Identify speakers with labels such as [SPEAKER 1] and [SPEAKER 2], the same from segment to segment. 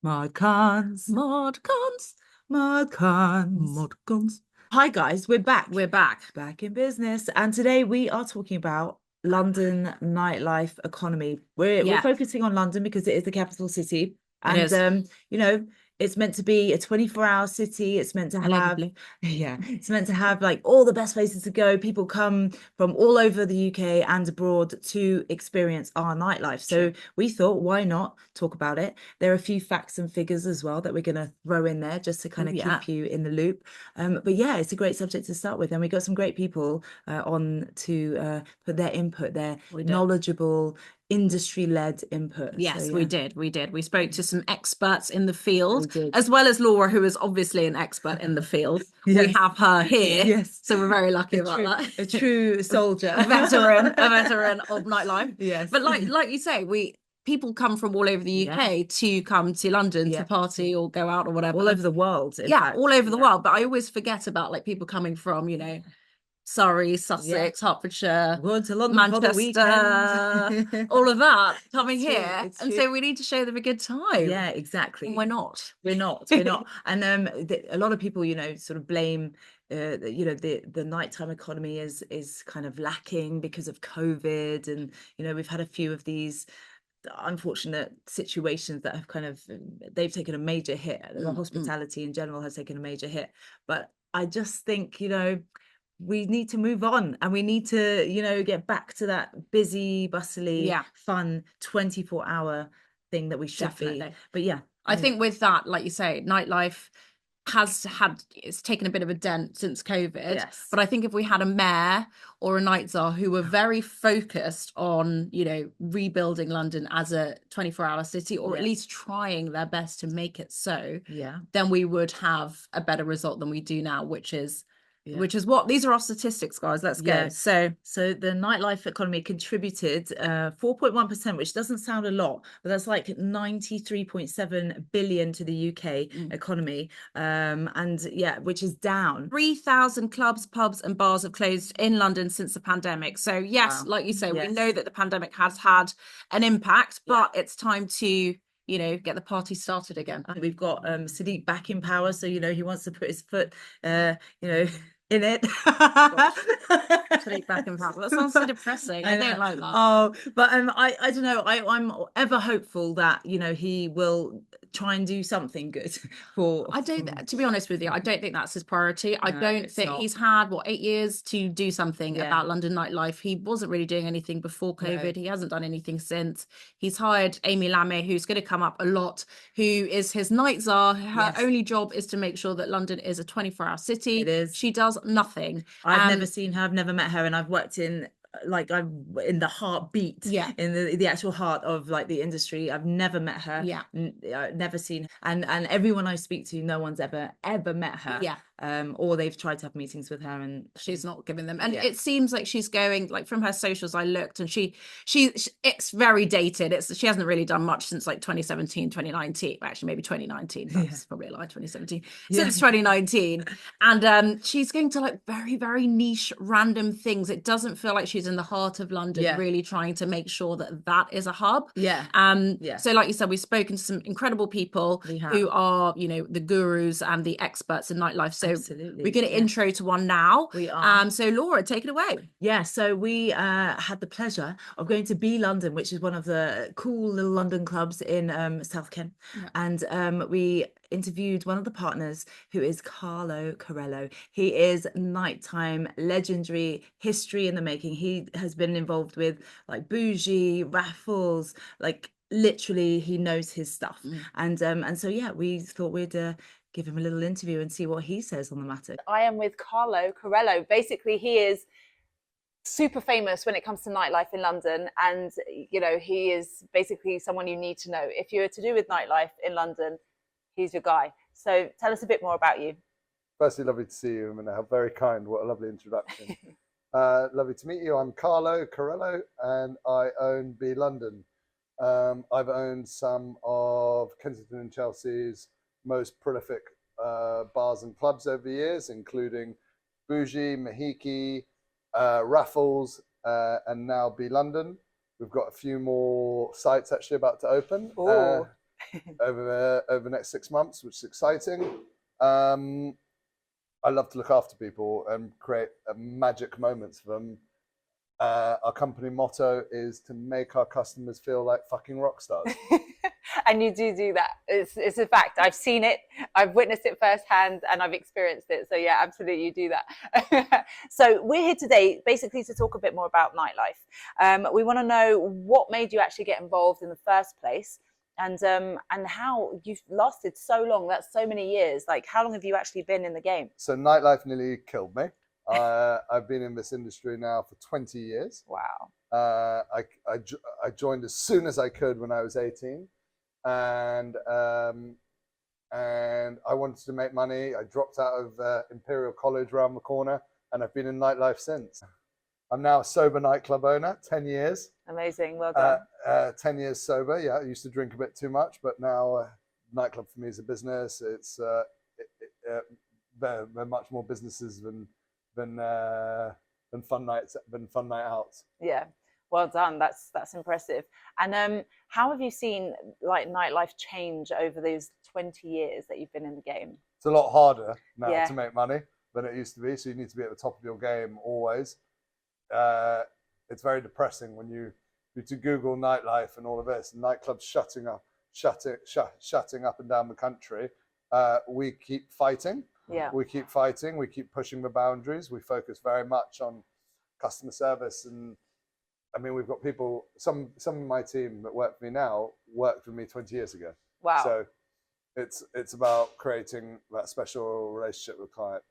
[SPEAKER 1] Mod cons,
[SPEAKER 2] Mod cons.
[SPEAKER 1] mod cons.
[SPEAKER 2] Mod cons.
[SPEAKER 1] Hi guys, we're back.
[SPEAKER 2] We're back.
[SPEAKER 1] Back in business. And today we are talking about London nightlife economy. We're
[SPEAKER 2] Yeah,
[SPEAKER 1] focusing on London because it is the capital city.
[SPEAKER 2] it
[SPEAKER 1] And
[SPEAKER 2] is.
[SPEAKER 1] you know, it's meant to be a 24-hour city. It's meant to have,
[SPEAKER 2] Allegedly.
[SPEAKER 1] yeah, it's meant to have like all the best places to go. People come from all over the UK and abroad to experience our nightlife. So
[SPEAKER 2] True.
[SPEAKER 1] we thought, why not talk about it? There are a few facts and figures as well that we're going to throw in there just to kind
[SPEAKER 2] Oh,
[SPEAKER 1] of
[SPEAKER 2] yeah.
[SPEAKER 1] keep you in the loop. But yeah, it's a great subject to start with, and we got some great people on to put their input, their
[SPEAKER 2] We did.
[SPEAKER 1] knowledgeable, industry-led input. So
[SPEAKER 2] Yes, we
[SPEAKER 1] yeah,
[SPEAKER 2] did. We did. We spoke to some experts in the field,
[SPEAKER 1] we did.
[SPEAKER 2] as well as Laura, who is obviously an expert in the field. We
[SPEAKER 1] Yes,
[SPEAKER 2] have her here,
[SPEAKER 1] yes,
[SPEAKER 2] so we're very lucky about
[SPEAKER 1] a
[SPEAKER 2] that.
[SPEAKER 1] true soldier.
[SPEAKER 2] A veteran of nightlife.
[SPEAKER 1] Yes,
[SPEAKER 2] But like you say, we people come from all over the
[SPEAKER 1] yeah,
[SPEAKER 2] UK to come to London to
[SPEAKER 1] yeah,
[SPEAKER 2] party or go out or
[SPEAKER 1] all
[SPEAKER 2] whatever.
[SPEAKER 1] over the world, in
[SPEAKER 2] Yeah, all
[SPEAKER 1] fact.
[SPEAKER 2] over the
[SPEAKER 1] Yeah,
[SPEAKER 2] world. But I always forget about like people coming from, Surrey,
[SPEAKER 1] yeah.
[SPEAKER 2] Sussex, Hertfordshire,
[SPEAKER 1] I'm going to London for the weekend.
[SPEAKER 2] Manchester, all of that coming
[SPEAKER 1] It's true.
[SPEAKER 2] here.
[SPEAKER 1] It's
[SPEAKER 2] And
[SPEAKER 1] true.
[SPEAKER 2] so we need to show them a good time.
[SPEAKER 1] Yeah,
[SPEAKER 2] And we're
[SPEAKER 1] exactly.
[SPEAKER 2] not.
[SPEAKER 1] We're not. And a lot of people, sort of blame, the nighttime economy is kind of lacking because of COVID, and we've had a few of these unfortunate situations that have kind of they've taken a major hit. The
[SPEAKER 2] Mm.
[SPEAKER 1] hospitality in general has taken a major hit, but I just think we need to move on, and we need to get back to that busy, bustly,
[SPEAKER 2] Yeah,
[SPEAKER 1] fun 24-hour thing that we should be.
[SPEAKER 2] definitely.
[SPEAKER 1] But yeah,
[SPEAKER 2] I think with that, like you say, nightlife it's taken a bit of a dent since COVID.
[SPEAKER 1] yes,
[SPEAKER 2] But I think if we had a mayor or a night czar who were very focused on, rebuilding London as a 24-hour city, or at
[SPEAKER 1] yeah,
[SPEAKER 2] least trying their best to make it so,
[SPEAKER 1] yeah,
[SPEAKER 2] then we would have a better result than we do now, which is
[SPEAKER 1] yeah.
[SPEAKER 2] which is what these are our statistics, guys. Let's go.
[SPEAKER 1] Yeah.
[SPEAKER 2] So
[SPEAKER 1] So the nightlife economy contributed 4.1%, which doesn't sound a lot, but that's like 93.7 billion to the UK
[SPEAKER 2] mm,
[SPEAKER 1] economy. And yeah, which is down.
[SPEAKER 2] 3,000 clubs, pubs, and bars have closed in London since the pandemic. So, yes,
[SPEAKER 1] Wow.
[SPEAKER 2] like you say, we know
[SPEAKER 1] Yes.
[SPEAKER 2] that the pandemic has had an impact,
[SPEAKER 1] Yeah.
[SPEAKER 2] but it's time to, get the party started again.
[SPEAKER 1] And we've got Sadiq back in power, so he wants to put his foot in it.
[SPEAKER 2] Sleep back in power. That sounds so depressing. I
[SPEAKER 1] I know.
[SPEAKER 2] don't like that.
[SPEAKER 1] Oh, but I don't know. I'm ever hopeful that he will try and do something good for.
[SPEAKER 2] I don't, to be honest with you, I don't think that's his priority. I
[SPEAKER 1] No,
[SPEAKER 2] don't
[SPEAKER 1] it's
[SPEAKER 2] think
[SPEAKER 1] not.
[SPEAKER 2] he's had, 8 years to do something
[SPEAKER 1] Yeah,
[SPEAKER 2] about London nightlife. He wasn't really doing anything before
[SPEAKER 1] no.
[SPEAKER 2] COVID. He hasn't done anything since. He's hired Amy Lamé, who's going to come up a lot, who is his night czar. Her
[SPEAKER 1] Yes,
[SPEAKER 2] only job is to make sure that London is a 24-hour
[SPEAKER 1] it
[SPEAKER 2] city.
[SPEAKER 1] is.
[SPEAKER 2] She does nothing.
[SPEAKER 1] I've never seen her. I've never met her, and I've worked in like I'm in the heartbeat,
[SPEAKER 2] Yeah,
[SPEAKER 1] in the actual heart of like the industry. I've never met her,
[SPEAKER 2] yeah,
[SPEAKER 1] never seen her. And everyone I speak to, no one's ever met her,
[SPEAKER 2] yeah.
[SPEAKER 1] or they've tried to have meetings with her, and
[SPEAKER 2] She's not giving them, and
[SPEAKER 1] yeah,
[SPEAKER 2] it seems like she's going, like, from her socials I looked, and she it's very dated. She hasn't really done much since like 2017, 2019. Actually, maybe 2019.
[SPEAKER 1] yeah,
[SPEAKER 2] That's probably a lie. 2017,
[SPEAKER 1] yeah,
[SPEAKER 2] since 2019. And she's going to like very, very niche random things. It doesn't feel like she's in the heart of London,
[SPEAKER 1] yeah,
[SPEAKER 2] really trying to make sure that that is a hub.
[SPEAKER 1] yeah, yeah.
[SPEAKER 2] So like you said, we've spoken to some incredible people
[SPEAKER 1] We have,
[SPEAKER 2] who are, the gurus and the experts in nightlife. So we're
[SPEAKER 1] absolutely,
[SPEAKER 2] going to
[SPEAKER 1] yeah.
[SPEAKER 2] intro to one now.
[SPEAKER 1] We are.
[SPEAKER 2] So Laura, take it away.
[SPEAKER 1] Yeah, so we had the pleasure of going to Be London, which is one of the cool little London clubs in South Kent.
[SPEAKER 2] Yeah.
[SPEAKER 1] And we interviewed one of the partners, who is Carlo Carello. He is nighttime legendary, history in the making. He has been involved with like bougie, raffles, like literally he knows his stuff.
[SPEAKER 2] Mm.
[SPEAKER 1] And so yeah, we thought we'd give him a little interview and see what he says on the matter.
[SPEAKER 3] I am with Carlo Carello. Basically, he is super famous when it comes to nightlife in London, and he is basically someone you need to know if you're to do with nightlife in London. He's your guy. So tell us a bit more about you.
[SPEAKER 4] Firstly, lovely to see you, and how very kind. What a lovely introduction. Lovely to meet you. I'm Carlo Carello, and I own Be London. I've owned some of Kensington and Chelsea's most prolific bars and clubs over the years, including Bougie, Mahiki, Raffles, and now Be London. We've got a few more sites actually about to open. over the next 6 months, which is exciting. I love to look after people and create magic moments for them. Our company motto is to make our customers feel like fucking rock stars.
[SPEAKER 3] And you do that. It's a fact. I've seen it, I've witnessed it firsthand, and I've experienced it. So yeah, absolutely, you do that. So we're here today basically to talk a bit more about Nightlife. We want to know what made you actually get involved in the first place, and how you've lasted so long. That's so many years. Like, how long have you actually been in the game?
[SPEAKER 4] So Nightlife nearly killed me. I've been in this industry now for 20 years.
[SPEAKER 3] Wow.
[SPEAKER 4] I joined as soon as I could when I was 18. And I wanted to make money. I dropped out of Imperial College around the corner, and I've been in nightlife since. I'm now a sober nightclub owner, 10 years.
[SPEAKER 3] Amazing, well done.
[SPEAKER 4] 10 years sober, yeah. I used to drink a bit too much, but now nightclub for me is a business. It's they're much more businesses than fun night outs.
[SPEAKER 3] Yeah. Well done. That's impressive. And how have you seen like Nightlife change over those 20 years that you've been in the game?
[SPEAKER 4] It's a lot harder now to make money than it used to be. So you need to be at the top of your game always. It's very depressing when you to Google Nightlife and all of this, nightclubs shutting up and down the country. We keep fighting.
[SPEAKER 3] Yeah.
[SPEAKER 4] We keep fighting. We keep pushing the boundaries. We focus very much on customer service, and I mean, we've got people, some of my team that work for me now worked with me 20 years ago.
[SPEAKER 3] Wow.
[SPEAKER 4] So it's about creating that special relationship with client.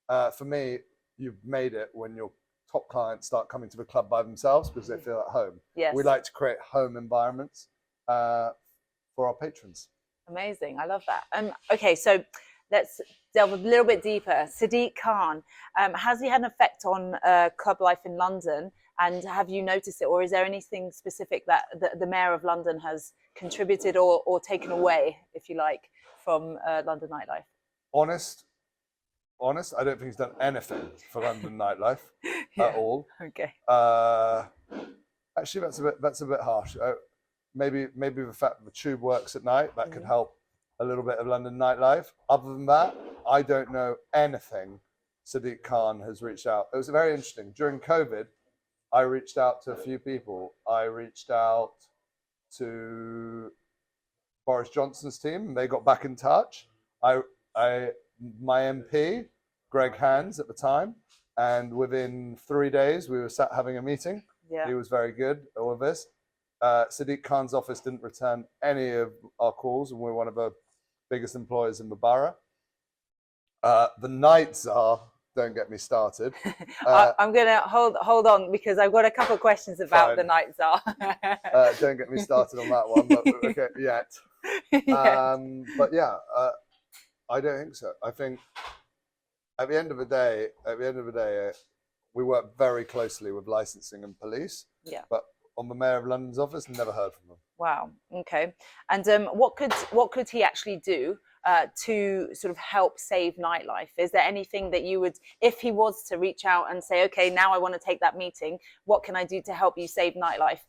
[SPEAKER 4] For me, you've made it when your top clients start coming to the club by themselves because they feel at home.
[SPEAKER 3] Yes.
[SPEAKER 4] We like to create home environments for our patrons.
[SPEAKER 3] Amazing. I love that. Okay, so let's delve a little bit deeper. Sadiq Khan, has he had an effect on club life in London? And have you noticed it, or is there anything specific that the Mayor of London has contributed or taken away, if you like, from London nightlife?
[SPEAKER 4] Honest, I don't think he's done anything for London nightlife at all.
[SPEAKER 3] Okay.
[SPEAKER 4] Actually, that's a bit harsh. Maybe the fact that the tube works at night, that could help a little bit of London nightlife. Other than that, I don't know anything Sadiq Khan has reached out. It was very interesting. During COVID, I reached out to a few people. I reached out to Boris Johnson's team, and they got back in touch. My MP, Greg Hands at the time, and within 3 days we were sat having a meeting.
[SPEAKER 3] Yeah.
[SPEAKER 4] He was very good at all of this. Sadiq Khan's office didn't return any of our calls, and we're one of the biggest employers in the borough. The Night Czar, don't get me started.
[SPEAKER 3] I'm going to hold on because I've got a couple of questions about
[SPEAKER 4] Fine.
[SPEAKER 3] the Night Czar.
[SPEAKER 4] Don't get me started on that one, but okay, yet.
[SPEAKER 3] Yeah.
[SPEAKER 4] But yeah, I don't think so. I think at the end of the day, we work very closely with licensing and police.
[SPEAKER 3] Yeah.
[SPEAKER 4] But on the Mayor of London's office, never heard from them.
[SPEAKER 3] Wow. Okay. And what could he actually do to sort of help save nightlife? Is there anything that you would, if he was to reach out and say, okay, now I want to take that meeting, what can I do to help you save nightlife?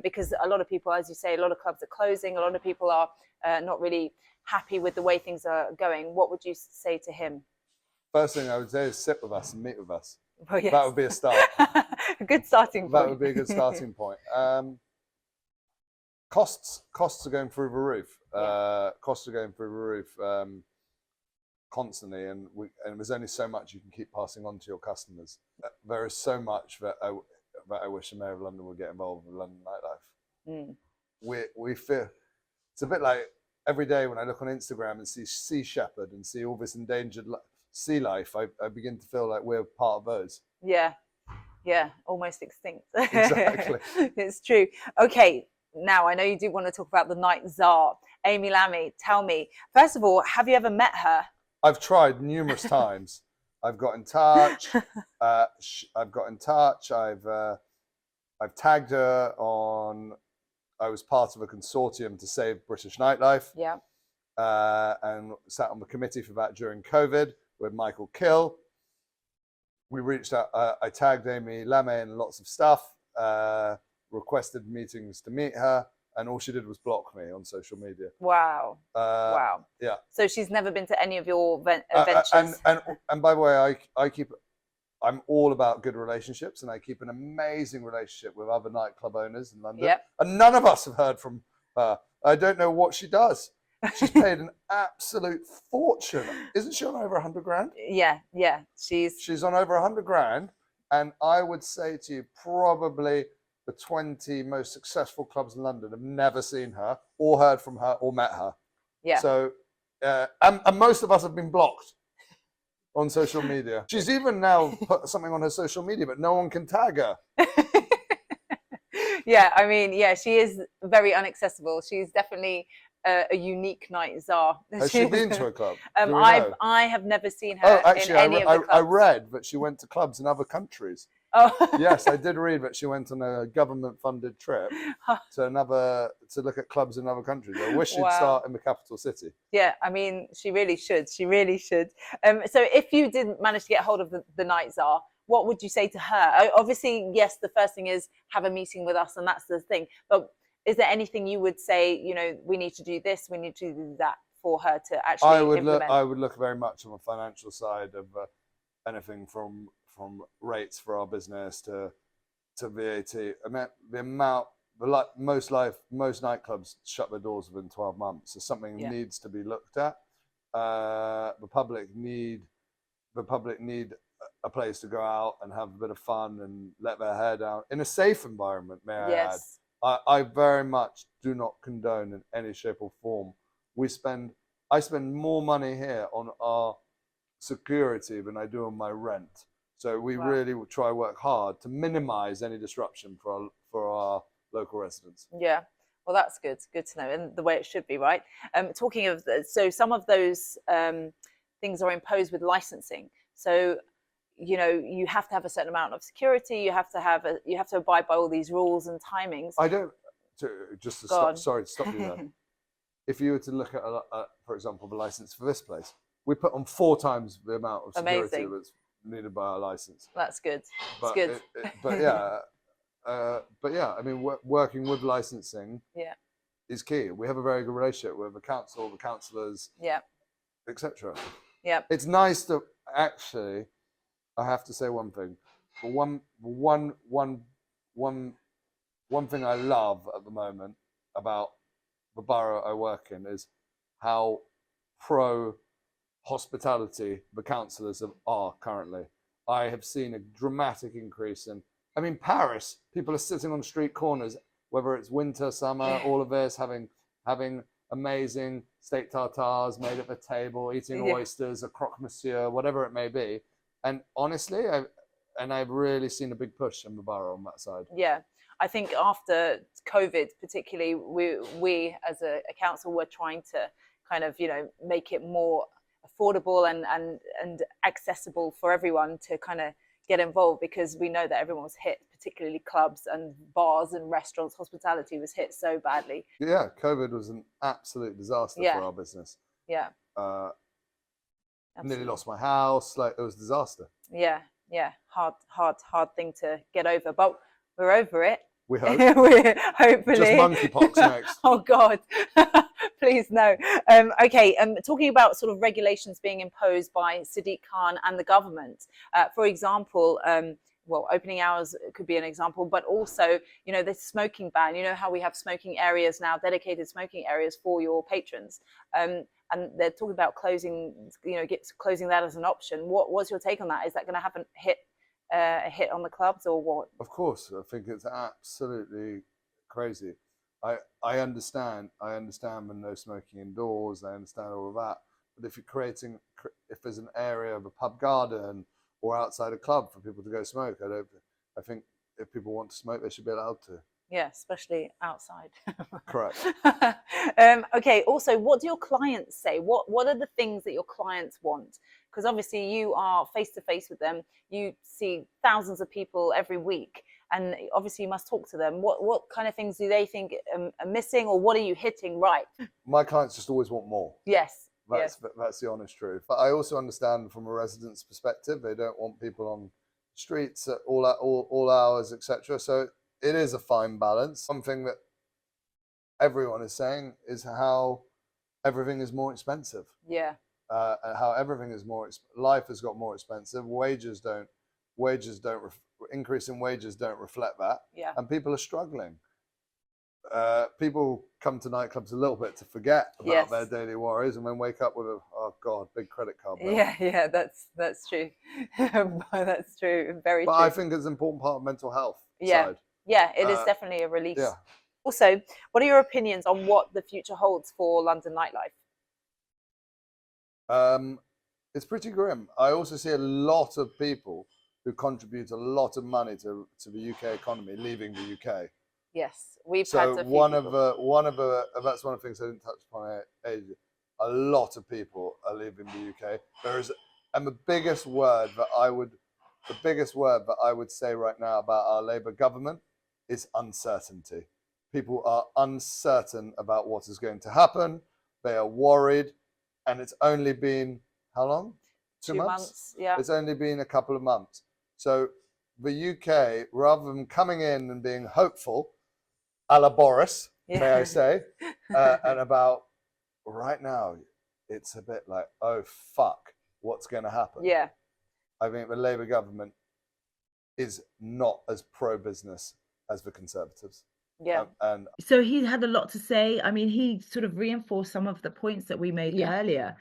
[SPEAKER 3] Because a lot of people, as you say, a lot of clubs are closing. A lot of people are not really happy with the way things are going. What would you say to him?
[SPEAKER 4] First thing I would say is sit with us and meet with us.
[SPEAKER 3] Well, yes.
[SPEAKER 4] That would be a start.
[SPEAKER 3] A good starting point.
[SPEAKER 4] That would be a good starting point. Costs are going through the roof. Costs are going through the roof constantly, and there's only so much you can keep passing on to your customers. There is so much that I wish the Mayor of London would get involved with London nightlife. We feel it's a bit like every day when I look on Instagram and see Sea Shepherd and see all this endangered sea life, I begin to feel like we're part of those.
[SPEAKER 3] Yeah, almost extinct.
[SPEAKER 4] Exactly.
[SPEAKER 3] It's true. Okay, now I know you do want to talk about the Night Czar. Amy Lammy, tell me, first of all, have you ever met her?
[SPEAKER 4] I've tried numerous times. I've got in touch. I've tagged her on. I was part of a consortium to save British nightlife.
[SPEAKER 3] Yeah.
[SPEAKER 4] And sat on the committee for that during COVID with Michael Kill. We reached out. I tagged Amy Lamé in lots of stuff. Requested meetings to meet her. and all she did was block me on social media.
[SPEAKER 3] Wow. Wow.
[SPEAKER 4] Yeah.
[SPEAKER 3] So she's never been to any of your ventures.
[SPEAKER 4] And by the way, I'm all about good relationships, and I keep an amazing relationship with other nightclub owners in London.
[SPEAKER 3] Yep.
[SPEAKER 4] And none of us have heard from her. I don't know what she does. She's paid an absolute fortune. Isn't she on over 100 grand?
[SPEAKER 3] Yeah.
[SPEAKER 4] She's on over 100 grand. And I would say to you, probably the 20 most successful clubs in London have never seen her or heard from her or met her.
[SPEAKER 3] Yeah.
[SPEAKER 4] So, and most of us have been blocked on social media. She's even now put something on her social media, but no one can tag her.
[SPEAKER 3] Yeah, I mean, yeah, she is very inaccessible. She's definitely a unique night czar.
[SPEAKER 4] Has she been to a club?
[SPEAKER 3] I have never seen her
[SPEAKER 4] actually,
[SPEAKER 3] in any of the clubs.
[SPEAKER 4] I read that she went to clubs in other countries.
[SPEAKER 3] Oh.
[SPEAKER 4] Yes, I did read that she went on a government-funded trip to look at clubs in other countries. I wish she'd start in the capital city.
[SPEAKER 3] Yeah, I mean, she really should. She really should. So if you didn't manage to get hold of the night czar, what would you say to her? Obviously, yes, the first thing is have a meeting with us, and that's the thing. But is there anything you would say, you know, we need to do this, we need to do that for her to actually implement?
[SPEAKER 4] I would look very much on the financial side of anything from rates for our business to VAT. I mean, most nightclubs shut their doors within 12 months. So something needs to be looked at. The public need a place to go out and have a bit of fun and let their hair down in a safe environment, may I add. I very much do not condone in any shape or form. I spend more money here on our security than I do on my rent. So we really try to work hard to minimize any disruption for our local residents.
[SPEAKER 3] Yeah, well, that's good. Good to know, and the way it should be, right? Talking of, so some of those things are imposed with licensing. So, you know, you have to have a certain amount of security. You have to abide by all these rules and timings.
[SPEAKER 4] I don't. Sorry to stop you there. If you were to look at, for example, the license for this place, we put on 4 times the amount of security that's needed by our license.
[SPEAKER 3] That's good.
[SPEAKER 4] But
[SPEAKER 3] good.
[SPEAKER 4] But yeah, I mean, working with licensing is key. We have a very good relationship with the council, the councillors, etc.
[SPEAKER 3] Yeah.
[SPEAKER 4] It's nice to actually. I have to say one thing. One thing I love at the moment about the borough I work in is how pro hospitality the councillors are currently. I have seen a dramatic increase in, I mean, Paris, people are sitting on street corners, whether it's winter, summer, all of this, having amazing steak tartares made at the table, eating oysters, a croque monsieur, whatever it may be. And honestly, I've really seen a big push in the borough on that side. Yeah,
[SPEAKER 3] I think after COVID, particularly, we as a council were trying to kind of, you know, make it more affordable and accessible for everyone to kind of get involved, because we know that everyone was hit, particularly clubs and bars and restaurants. Hospitality was hit so badly.
[SPEAKER 4] Yeah, COVID was an absolute disaster for our business.
[SPEAKER 3] Yeah.
[SPEAKER 4] Nearly lost my house. Like, it was a disaster.
[SPEAKER 3] Yeah. Hard thing to get over, but we're over it.
[SPEAKER 4] We hope.
[SPEAKER 3] We're hopefully.
[SPEAKER 4] Just monkeypox next.
[SPEAKER 3] Oh God, please no. Okay, talking about sort of regulations being imposed by Sadiq Khan and the government. For example, well, opening hours could be an example, but also, you know, the smoking ban. You know how we have smoking areas now, dedicated smoking areas for your patrons. And they're talking about closing, you know, closing that as an option. What's your take on that? Is that going to have a hit on the clubs, or what?
[SPEAKER 4] Of course, I think it's absolutely crazy. I understand the no smoking indoors. I understand all of that. But if there's an area of a pub garden or outside a club for people to go smoke, I think if people want to smoke, they should be allowed to.
[SPEAKER 3] Yeah, especially outside.
[SPEAKER 4] Correct.
[SPEAKER 3] Okay, also, what do your clients say? What are the things that your clients want? Because obviously you are face to face with them. You see thousands of people every week, and obviously you must talk to them. What kind of things do they think are missing, or what are you hitting right?
[SPEAKER 4] My clients just always want more.
[SPEAKER 3] Yes.
[SPEAKER 4] That's the honest truth. But I also understand from a resident's perspective, they don't want people on streets at all hours, etc. So it is a fine balance. Something that everyone is saying is how everything is more expensive.
[SPEAKER 3] Yeah.
[SPEAKER 4] How everything is life has got more expensive. Wages don't increase in wages don't reflect that.
[SPEAKER 3] Yeah.
[SPEAKER 4] And people are struggling. People come to nightclubs a little bit to forget about their daily worries, and then wake up with oh god, big credit card bill.
[SPEAKER 3] Yeah, that's true. That's true. Very
[SPEAKER 4] but
[SPEAKER 3] true.
[SPEAKER 4] I think it's an important part of mental health.
[SPEAKER 3] Yeah.
[SPEAKER 4] Side.
[SPEAKER 3] Yeah, it is definitely a release.
[SPEAKER 4] Yeah.
[SPEAKER 3] Also, what are your opinions on what the future holds for London nightlife?
[SPEAKER 4] It's pretty grim. I also see a lot of people who contribute a lot of money to the UK economy leaving the UK.
[SPEAKER 3] Yes, we've
[SPEAKER 4] so
[SPEAKER 3] had a few
[SPEAKER 4] one
[SPEAKER 3] people.
[SPEAKER 4] of the that's one of the things I didn't touch upon. A lot of people are leaving the UK. And the biggest word that I would say right now about our Labour government is uncertainty. People are uncertain about what is going to happen. They are worried, and it's only been how long? 2 months.
[SPEAKER 3] Yeah,
[SPEAKER 4] it's only been a couple of months. So the UK, rather than coming in and being hopeful, a la Boris, may I say, and about right now, it's a bit like, oh fuck, what's going to happen?
[SPEAKER 3] Yeah,
[SPEAKER 4] I think the Labour government is not as pro-business as the Conservatives.
[SPEAKER 3] Yeah.
[SPEAKER 4] And
[SPEAKER 1] so he had a lot to say. I mean, he sort of reinforced some of the points that we made earlier.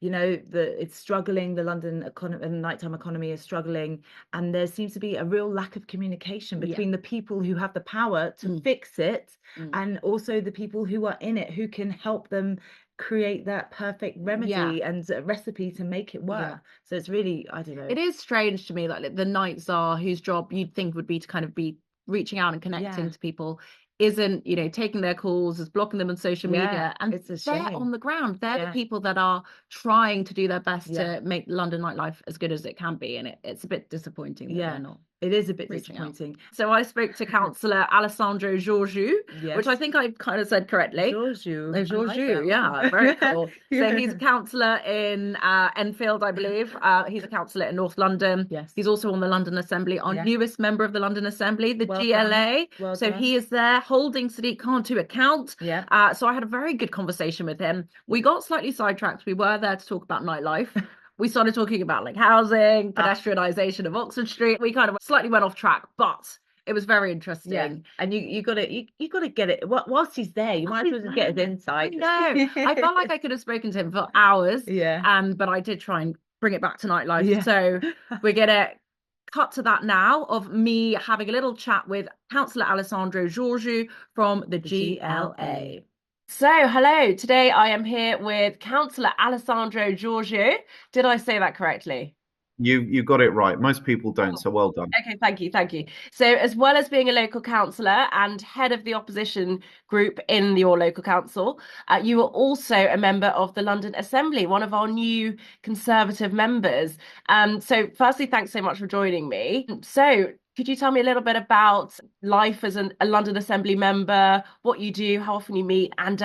[SPEAKER 1] You know, it's struggling. The London economy and nighttime economy is struggling, and there seems to be a real lack of communication between the people who have the power to fix it, and also the people who are in it, who can help them create that perfect remedy and recipe to make it work. So it's really, I don't know.
[SPEAKER 2] It is strange to me, like the night czar, whose job you'd think would be to kind of be reaching out and connecting to people, isn't, you know, taking their calls, is blocking them on social media, and
[SPEAKER 1] it's a
[SPEAKER 2] they're
[SPEAKER 1] shame.
[SPEAKER 2] on the ground. They're the people that are trying to do their best to make London nightlife as good as it can be, and it's a bit disappointing that they're not.
[SPEAKER 1] It is a bit
[SPEAKER 2] reaching
[SPEAKER 1] disappointing.
[SPEAKER 2] So I spoke to Cllr Alex Georgiou, which I think I kind of said correctly.
[SPEAKER 1] Georgiou.
[SPEAKER 2] Georgiou, yeah, very cool. So he's a councillor in Enfield, I believe. He's a councillor in North London.
[SPEAKER 1] Yes.
[SPEAKER 2] He's also on the London Assembly, our newest member of the London Assembly, the GLA.
[SPEAKER 1] So
[SPEAKER 2] he is there holding Sadiq Khan to account.
[SPEAKER 1] Yeah.
[SPEAKER 2] So I had a very good conversation with him. We got slightly sidetracked. We were there to talk about nightlife. We started talking about like housing, pedestrianisation of Oxford Street. We kind of slightly went off track, but it was very interesting.
[SPEAKER 1] Yeah. And you gotta get it whilst he's there. You might as well just get his insight.
[SPEAKER 2] No, I felt like I could have spoken to him for hours.
[SPEAKER 1] Yeah.
[SPEAKER 2] But I did try and bring it back to nightlife. Yeah. So we're gonna cut to that now of me having a little chat with Councillor Alex Georgiou from the GLA. So, hello. Today I am here with Councillor Alex Georgiou. Did I say that correctly?
[SPEAKER 5] You got it right. Most people don't, so well done.
[SPEAKER 2] Okay, thank you. So as well as being a local councillor and head of the opposition group in your local council, you are also a member of the London Assembly, one of our new Conservative members. So firstly, thanks so much for joining me. So could you tell me a little bit about life as a London Assembly member, what you do, how often you meet, and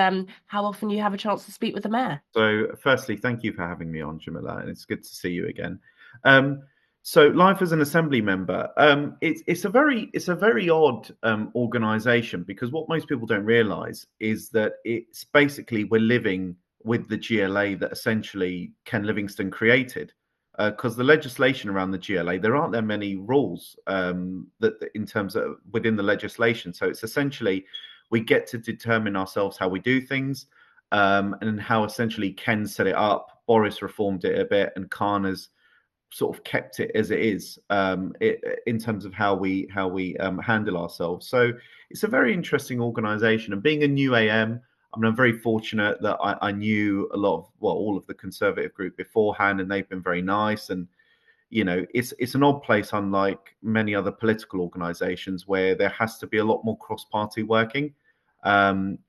[SPEAKER 2] how often you have a chance to speak with the mayor?
[SPEAKER 5] So firstly, thank you for having me on, Jamila, and it's good to see you again. So life as an assembly member, it's a very odd organisation, because what most people don't realise is that it's basically we're living with the GLA that essentially Ken Livingstone created. Because the legislation around the GLA, there aren't that many rules that in terms of within the legislation. So it's essentially we get to determine ourselves how we do things, and how essentially Ken set it up. Boris reformed it a bit, and Khan has sort of kept it as it is in terms of how we handle ourselves. So it's a very interesting organisation. And being a new AM, I mean, I'm very fortunate that I knew a lot of, all of the Conservative group beforehand, and they've been very nice. And, you know, it's an odd place, unlike many other political organisations, where there has to be a lot more cross-party working,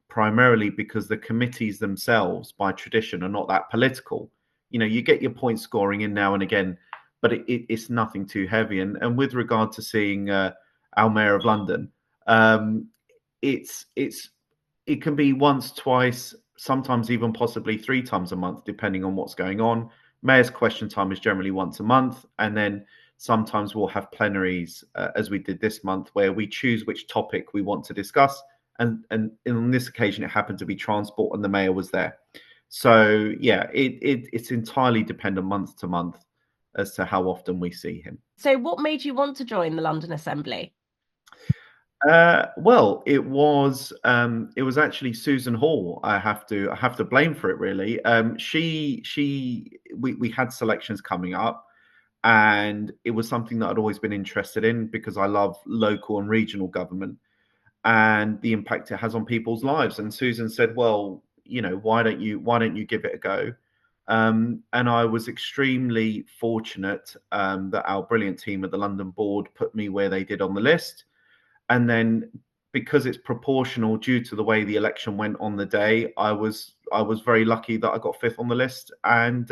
[SPEAKER 5] primarily because the committees themselves, by tradition, are not that political. You know, you get your point scoring in now and again, but it's nothing too heavy. And with regard to seeing our Mayor of London, it can be once, twice, sometimes even possibly 3 times a month, depending on what's going on. Mayor's question time is generally once a month. And then sometimes we'll have plenaries, as we did this month, where we choose which topic we want to discuss. and on this occasion it happened to be transport, and the mayor was there. So yeah, it's entirely dependent month to month as to how often we see him.
[SPEAKER 2] So what made you want to join the London Assembly?
[SPEAKER 5] Well, it was actually Susan Hall. I have to blame for it, really. We had selections coming up, and it was something that I'd always been interested in because I love local and regional government and the impact it has on people's lives. And Susan said, "Well, why don't you give it a go?" And I was extremely fortunate that our brilliant team at the London board put me where they did on the list. And then because it's proportional due to the way the election went on the day, I was very lucky that I got 5th on the list. And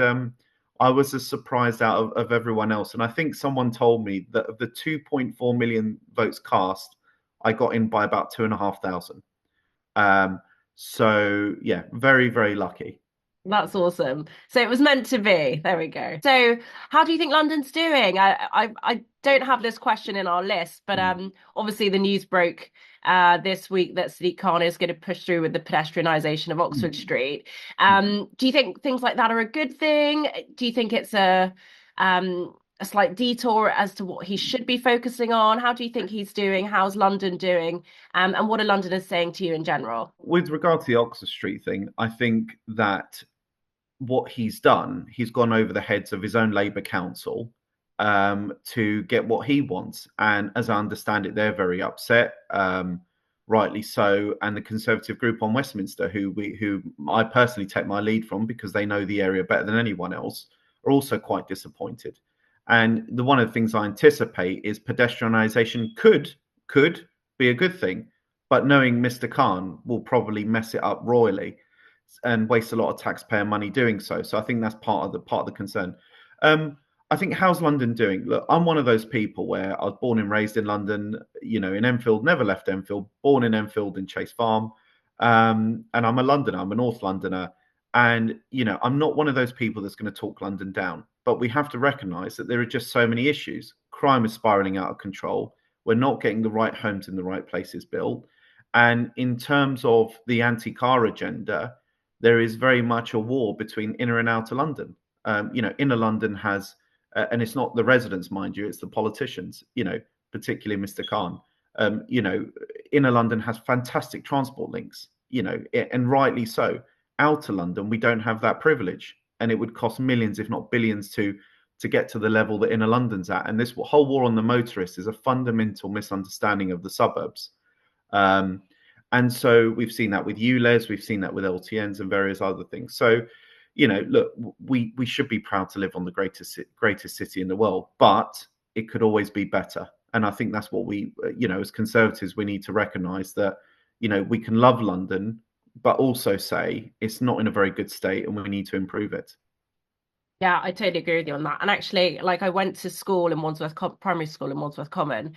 [SPEAKER 5] I was as surprised out of everyone else. And I think someone told me that of the 2.4 million votes cast, I got in by about 2,500. So yeah, very, very lucky.
[SPEAKER 2] That's awesome. So it was meant to be. There we go. So how do you think London's doing? I don't have this question in our list, but obviously the news broke this week that Sadiq Khan is going to push through with the pedestrianisation of Oxford Street. Do you think things like that are a good thing? Do you think it's a slight detour as to what he should be focusing on? How do you think he's doing? How's London doing? And what are Londoners saying to you in general?
[SPEAKER 5] With regard to the Oxford Street thing, I think that what he's done, he's gone over the heads of his own Labour council to get what he wants. And as I understand it, they're very upset, rightly so. And the Conservative group on Westminster, who I personally take my lead from because they know the area better than anyone else, are also quite disappointed. And one of the things I anticipate is pedestrianisation could be a good thing, but knowing Mr. Khan will probably mess it up royally and waste a lot of taxpayer money doing so. So I think that's part of the concern. I think how's London doing? Look, I'm one of those people where I was born and raised in London, in Enfield, never left Enfield, born in Enfield in Chase Farm. And I'm a Londoner, I'm a North Londoner. And, I'm not one of those people that's going to talk London down. But we have to recognise that there are just so many issues. Crime is spiralling out of control. We're not getting the right homes in the right places built. And in terms of the anti-car agenda, there is very much a war between inner and outer London. Inner London has, and it's not the residents, mind you, it's the politicians, particularly Mr. Khan. Inner London has fantastic transport links, and rightly so. Outer London, we don't have that privilege. And it would cost millions, if not billions, to get to the level that Inner London's at. And this whole war on the motorist is a fundamental misunderstanding of the suburbs. And so we've seen that with ULEZ, we've seen that with LTNs and various other things. So, look, we should be proud to live on the greatest city in the world, but it could always be better. And I think that's what we, as Conservatives, we need to recognise that, we can love London, but also say it's not in a very good state and we need to improve it.
[SPEAKER 2] Yeah, I totally agree with you on that. And actually, I went to school in Wandsworth, primary school in Wandsworth Common.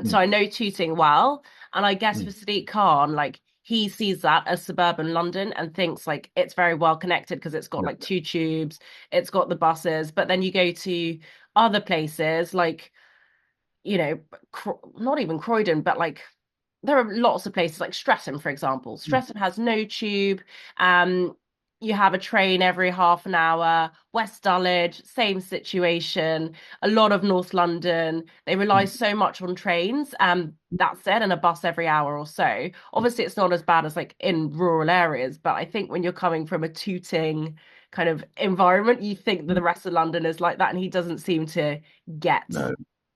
[SPEAKER 2] So I know Tooting well. And I guess for Sadiq Khan, he sees that as suburban London and thinks it's very well connected because it's got 2 tubes, it's got the buses. But then you go to other places not even Croydon, but there are lots of places like Streatham, for example. Streatham has no tube. You have a train every half an hour. West Dulwich, same situation. A lot of North London, they rely so much on trains. That said, and a bus every hour or so. Obviously, it's not as bad as in rural areas, but I think when you're coming from a Tooting kind of environment, you think that the rest of London is like that, and he doesn't seem to get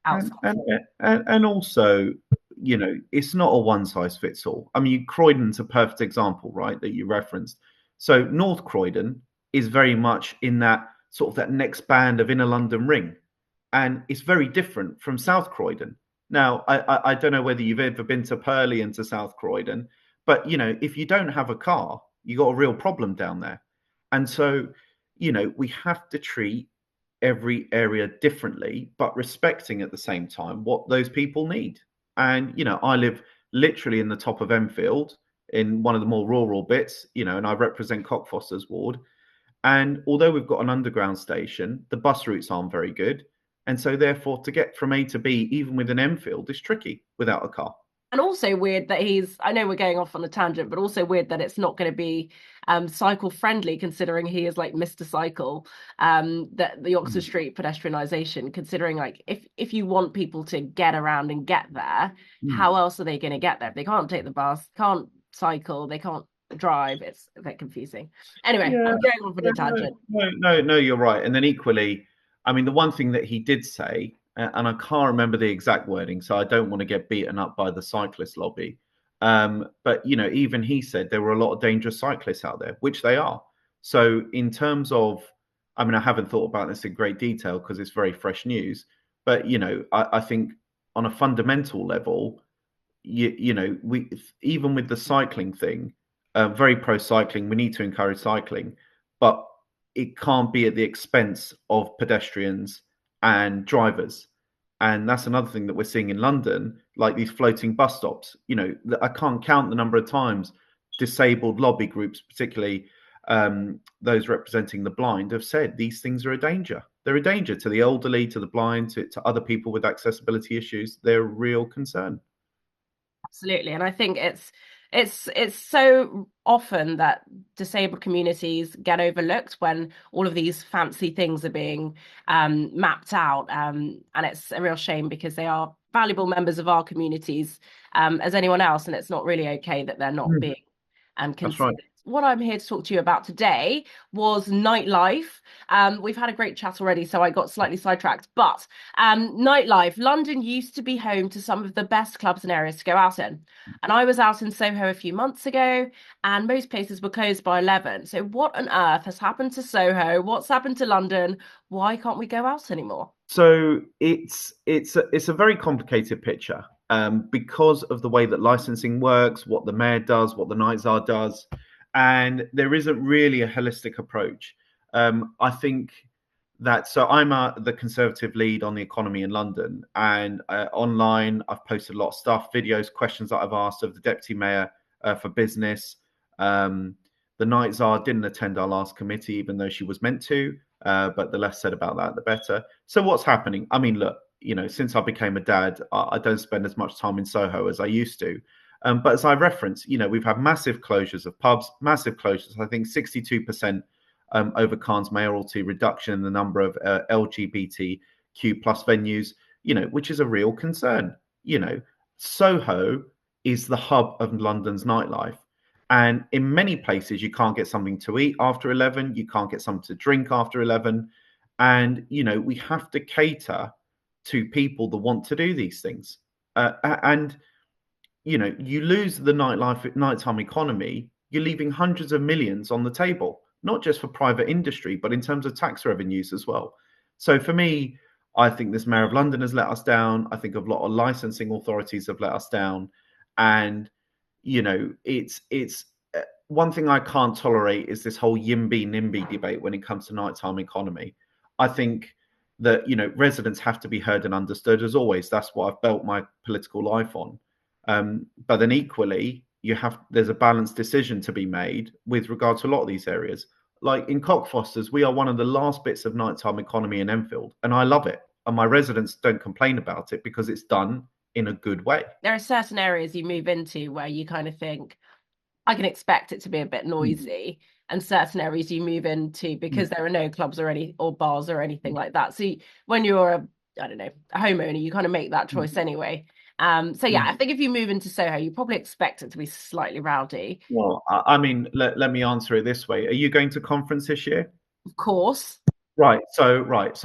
[SPEAKER 2] outside.
[SPEAKER 5] And also, it's not a one size fits all. I mean, Croydon's a perfect example, right, that you referenced. So North Croydon is very much in that sort of that next band of Inner London ring. And it's very different from South Croydon. Now, I don't know whether you've ever been to Purley and to South Croydon, but, if you don't have a car, you got a real problem down there. And so, we have to treat every area differently, but respecting at the same time what those people need. And, I live literally in the top of Enfield in one of the more rural bits, and I represent Cockfosters ward. And although we've got an underground station, the bus routes aren't very good. And so therefore, to get from A to B, even with an Enfield, is tricky without a car.
[SPEAKER 2] And also weird that I know we're going off on a tangent, but also weird that it's not going to be cycle friendly, considering he is like Mr. Cycle, that the Oxford Street pedestrianisation, considering like if you want people to get around and get there, how else are they going to get there? They can't take the bus, can't cycle, they can't drive. It's a bit confusing. Anyway, I'm going off on a tangent.
[SPEAKER 5] No, you're right. And then equally, I mean, the one thing that he did say, and I can't remember the exact wording, so I don't want to get beaten up by the cyclist lobby. But, you know, even he said there were a lot of dangerous cyclists out there, which they are. So in terms of, I mean, I haven't thought about this in great detail because it's very fresh news. But, you know, I think on a fundamental level, you know, we, even with the cycling thing, very pro cycling, we need to encourage cycling, but it can't be at the expense of pedestrians and drivers. And that's another thing that we're seeing in London, like these floating bus stops. You know, I can't count the number of times disabled lobby groups, particularly those representing the blind, have said these things are a danger. They're a danger to the elderly, to the blind, to other people with accessibility issues. They're a real concern.
[SPEAKER 2] Absolutely. And I think it's so often that disabled communities get overlooked when all of these fancy things are being mapped out. And it's a real shame because they are valuable members of our communities as anyone else. And it's not really okay that they're not being considered.
[SPEAKER 5] That's right.
[SPEAKER 2] What I'm here to talk to you about today was Nightlife. We've had a great chat already, so I got slightly sidetracked. But Nightlife, London used to be home to some of the best clubs and areas to go out in. And I was out in Soho a few months ago, and most places were closed by 11. So what on earth has happened to Soho? What's happened to London? Why can't we go out anymore?
[SPEAKER 5] So it's a very complicated picture because of the way that licensing works, what the mayor does, what the Nightclub does. And there isn't really a holistic approach. I think that, so I'm the Conservative lead on the economy in London, and online I've posted a lot of stuff, videos, questions that I've asked of the Deputy Mayor for business. The Night Czar didn't attend our last committee, even though she was meant to, but the less said about that, the better. So what's happening? I mean, look, you know, since I became a dad, I don't spend as much time in Soho as I used to. But as I referenced, you know, we've had massive closures of pubs, massive closures. I think 62% over Khan's mayoralty, reduction in the number of LGBTQ plus venues, you know, which is a real concern. You know, Soho is the hub of London's nightlife. And in many places, you can't get something to eat after 11. You can't get something to drink after 11. And, you know, we have to cater to people that want to do these things. And you know, you lose the nighttime economy, you're leaving hundreds of millions on the table, not just for private industry, but in terms of tax revenues as well. So for me, I think this Mayor of London has let us down. I think a lot of licensing authorities have let us down. And, you know, it's one thing I can't tolerate is this whole YIMBY NIMBY debate when it comes to nighttime economy. I think that, you know, residents have to be heard and understood. As always, that's what I've built my political life on. But then equally, there's a balanced decision to be made with regard to a lot of these areas. Like in Cockfosters, we are one of the last bits of nighttime economy in Enfield, and I love it. And my residents don't complain about it because it's done in a good way.
[SPEAKER 2] There are certain areas you move into where you kind of think, I can expect it to be a bit noisy, and certain areas you move into because there are no clubs or bars or anything like that. So when you're a homeowner, you kind of make that choice anyway. So yeah, I think if you move into Soho, you probably expect it to be slightly rowdy.
[SPEAKER 5] Well, I mean, let me answer it this way. Are you going to conference this year?
[SPEAKER 2] Of course.
[SPEAKER 5] Right. So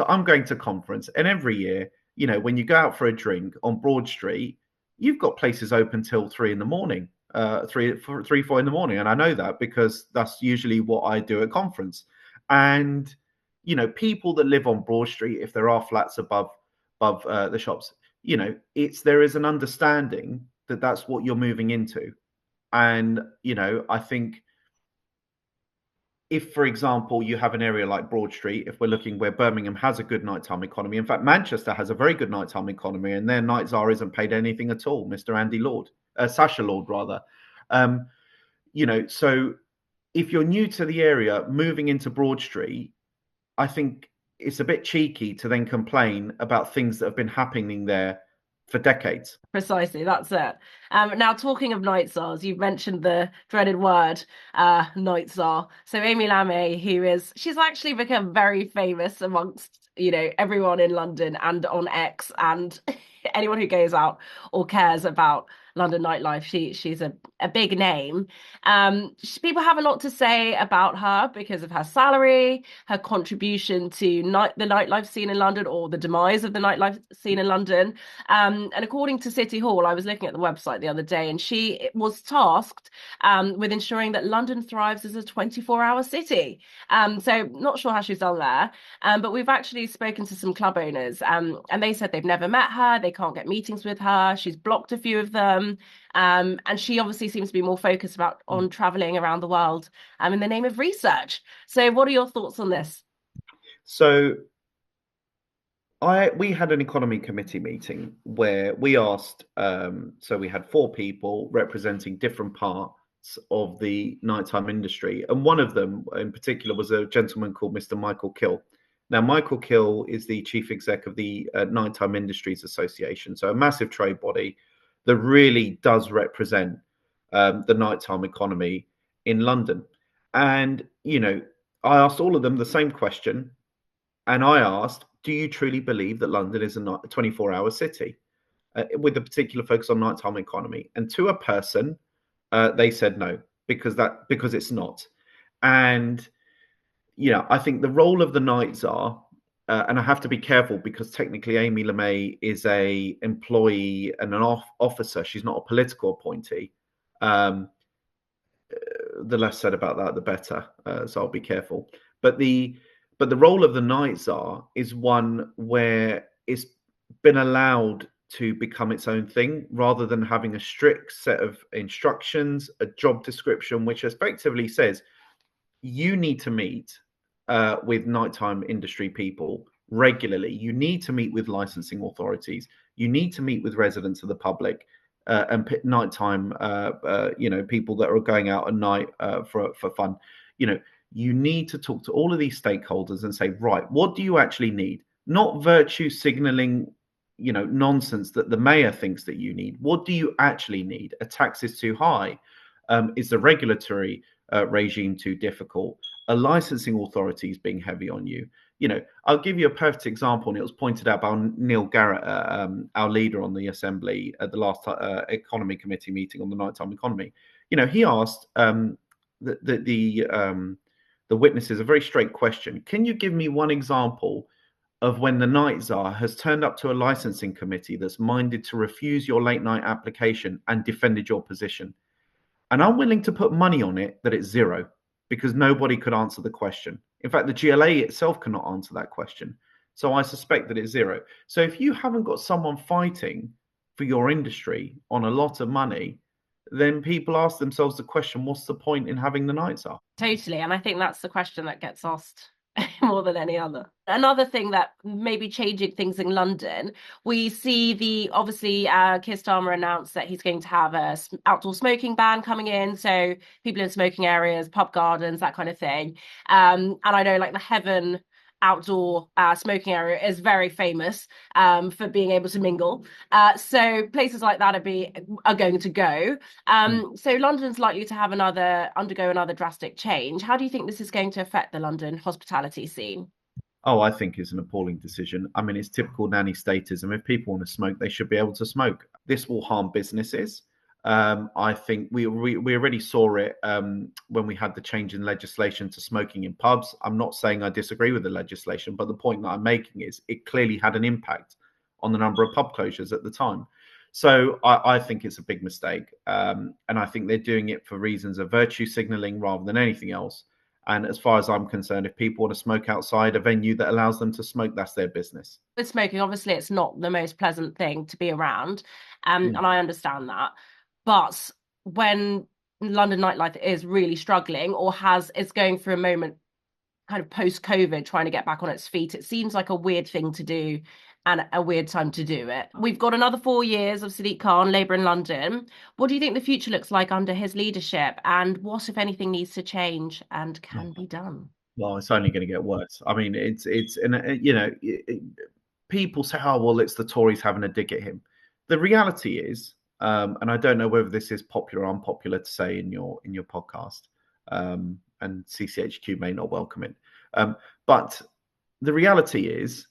[SPEAKER 5] I'm going to conference, and every year, you know, when you go out for a drink on Broad Street, you've got places open till 3 in the morning, 4 in the morning. And I know that because that's usually what I do at conference. And, you know, people that live on Broad Street, if there are flats above the shops, you know, there is an understanding that that's what you're moving into. And, you know, I think if, for example, you have an area like Broad Street, if we're looking where Birmingham has a good nighttime economy, in fact, Manchester has a very good nighttime economy, and their night czar isn't paid anything at all, Mr. Andy Lord, Sasha Lord, rather. You know, so if you're new to the area, moving into Broad Street, I think it's a bit cheeky to then complain about things that have been happening there for decades.
[SPEAKER 2] Precisely, that's it. Now, talking of night czars, you've mentioned the dreaded word, night czar. So Amy Lamé, she's actually become very famous amongst, everyone in London and on X, and anyone who goes out or cares about London nightlife. She's a big name. People have a lot to say about her because of her salary, her contribution to the nightlife scene in London, or the demise of the nightlife scene in London. And according to City Hall, I was looking at the website the other day, and she was tasked with ensuring that London thrives as a 24-hour city. So not sure how she's done there, but we've actually spoken to some club owners, and they said they've never met her, they can't get meetings with her, she's blocked a few of them, and she obviously seems to be more focused on traveling around the world in the name of research. So what are your thoughts on this?
[SPEAKER 5] So we had an economy committee meeting where we asked, so we had 4 people representing different parts of the nighttime industry. And one of them in particular was a gentleman called Mr. Michael Cllr. Now, Michael Cllr is the chief exec of the Nighttime Industries Association, so a massive trade body that really does represent the nighttime economy in London. And, I asked all of them the same question. And I asked, do you truly believe that London is a 24-hour city with a particular focus on nighttime economy? And to a person, they said no, because it's not. And, I think the role of the night czar, and I have to be careful because technically Amy Lamé is a employee and an officer. She's not a political appointee. The less said about that, the better. So I'll be careful. But the role of the night czar is one where it's been allowed to become its own thing rather than having a strict set of instructions, a job description, which effectively says you need to meet with nighttime industry people regularly. You need to meet with licensing authorities. You need to meet with residents of the public and nighttime, people that are going out at night for fun. You need to talk to all of these stakeholders and say, right, what do you actually need? Not virtue signaling, nonsense that the mayor thinks that you need. What do you actually need? A tax is too high. Is the regulatory regime too difficult? A licensing authorities being heavy on you? I'll give you a perfect example, and it was pointed out by Neil Garrett, our leader on the Assembly at the last economy committee meeting on the nighttime economy. He asked the witnesses a very straight question. Can you give me one example of when the night czar has turned up to a licensing committee that's minded to refuse your late night application and defended your position? And I'm willing to put money on it that it's 0, because nobody could answer the question. In fact, the GLA itself cannot answer that question. So I suspect that it's 0. So if you haven't got someone fighting for your industry on a lot of money, then people ask themselves the question, what's the point in having the night czar?
[SPEAKER 2] Totally. And I think that's the question that gets asked more than any other. Another thing that may be changing things in London, we see obviously Keir Starmer announced that he's going to have a outdoor smoking ban coming in. So people in smoking areas, pub gardens, that kind of thing. And I know like the Heaven outdoor smoking area is very famous for being able to mingle. So places like that are going to go. So London's likely to have undergo another drastic change. How do you think this is going to affect the London hospitality scene?
[SPEAKER 5] Oh, I think it's an appalling decision. I mean, it's typical nanny statism. If people want to smoke, they should be able to smoke. This will harm businesses. I think we already saw it when we had the change in legislation to smoking in pubs. I'm not saying I disagree with the legislation, but the point that I'm making is it clearly had an impact on the number of pub closures at the time. So I think it's a big mistake. And I think they're doing it for reasons of virtue signaling rather than anything else. And as far as I'm concerned, if people want to smoke outside a venue that allows them to smoke, that's their business.
[SPEAKER 2] With smoking, obviously, it's not the most pleasant thing to be around. And I understand that. But when London nightlife is really struggling or is going through a moment kind of post-COVID, trying to get back on its feet, it seems like a weird thing to do and a weird time to do it. We've got another 4 years of Sadiq Khan, Labour in London. What do you think the future looks like under his leadership? And what, if anything, needs to change and can be done?
[SPEAKER 5] Well, it's only going to get worse. I mean, people say, oh, well, it's the Tories having a dig at him. the reality is, and I don't know whether this is popular or unpopular to say in your podcast, and CCHQ may not welcome it, but the reality is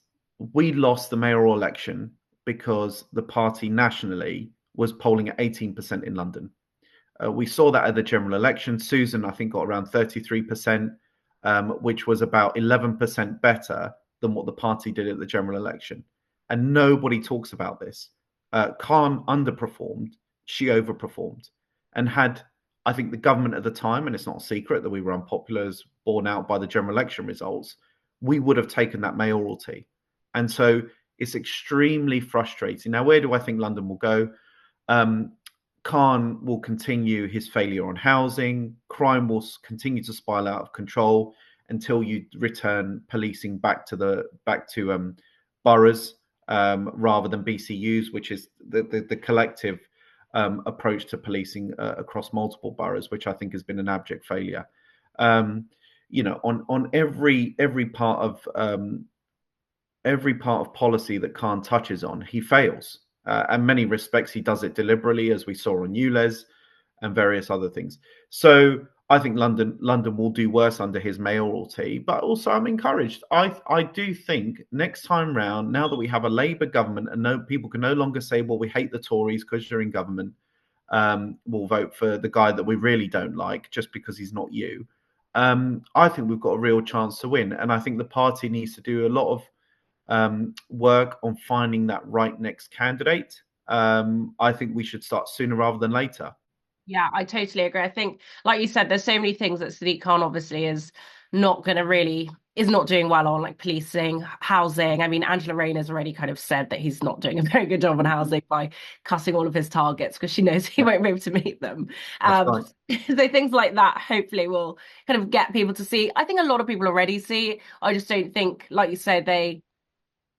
[SPEAKER 5] we lost the mayoral election because the party nationally was polling at 18% in London. We saw that at the general election. Susan, I think, got around 33%, which was about 11% better than what the party did at the general election. And nobody talks about this. Khan underperformed, she overperformed. And had, I think, the government at the time, and it's not a secret that we were unpopular as borne out by the general election results, we would have taken that mayoralty. And so it's extremely frustrating. Now, where do I think London will go? Khan will continue his failure on housing. Crime will continue to spiral out of control until you return policing back to boroughs rather than BCUs, which is the collective approach to policing across multiple boroughs, which I think has been an abject failure. You know, on every part of policy that Khan touches on, he fails. In many respects, he does it deliberately, as we saw on ULEZ and various other things. So I think London will do worse under his mayoralty, but also I'm encouraged. I do think next time round, now that we have a Labour government and people can no longer say, well, we hate the Tories because you're in government, we'll vote for the guy that we really don't like just because he's not you. I think we've got a real chance to win. And I think the party needs to do a lot of work on finding that right next candidate. I think we should start sooner rather than later.
[SPEAKER 2] Yeah, I totally agree. I think, like you said, there's so many things that Sadiq Khan obviously is not doing well on, like policing, housing. I mean, Angela Rayner's already kind of said that he's not doing a very good job on housing by cutting all of his targets because she knows he won't be able to meet them.
[SPEAKER 5] Right.
[SPEAKER 2] So things like that hopefully will kind of get people to see. I think a lot of people already see. I just don't think, like you said, they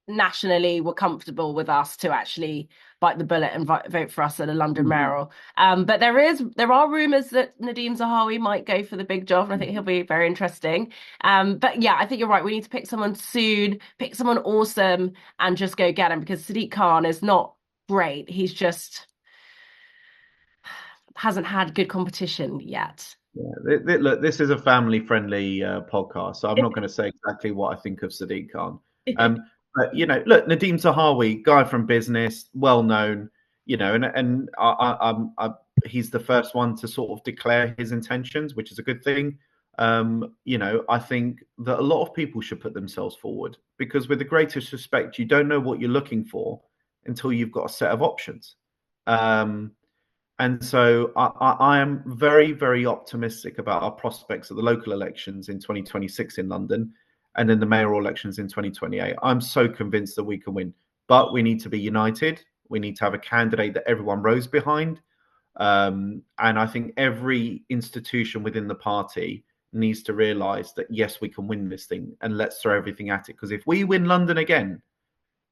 [SPEAKER 2] nationally were comfortable with us to actually bite the bullet and vote for us at a London mayoral. But there are rumours that Nadeem Zahawi might go for the big job, and I think he'll be very interesting. But yeah, I think you're right. We need to pick someone soon, pick someone awesome, and just go get him, because Sadiq Khan is not great. He's just hasn't had good competition yet.
[SPEAKER 5] Yeah, look, this is a family-friendly podcast, so I'm not going to say exactly what I think of Sadiq Khan. But, you know, look, Nadeem Zahawi, guy from business, well known, you know, and he's the first one to sort of declare his intentions, which is a good thing. You know, I think that a lot of people should put themselves forward, because with the greatest respect, you don't know what you're looking for until you've got a set of options. And so I am very, very optimistic about our prospects at the local elections in 2026 in London, and then the mayoral elections in 2028. I'm so convinced that we can win, but we need to be united. We need to have a candidate that everyone rows behind. And I think every institution within the party needs to realise that, yes, we can win this thing, and let's throw everything at it. Because if we win London again,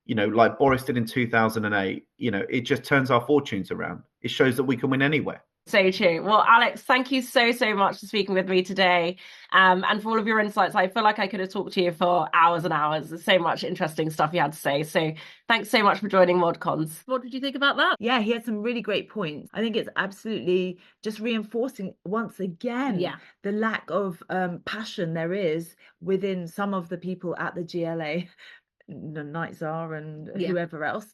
[SPEAKER 5] you know, like Boris did in 2008, you know, it just turns our fortunes around. It shows that we can win anywhere.
[SPEAKER 2] So true. Well, Alex, thank you so much for speaking with me today, and for all of your insights. I feel like I could have talked to you for hours and hours. There's so much interesting stuff you had to say. So thanks so much for joining ModCons. What did you think about that?
[SPEAKER 1] Yeah, he had some really great points. I think it's absolutely just reinforcing once again the lack of passion there is within some of the people at the GLA, the Night Czar and whoever else,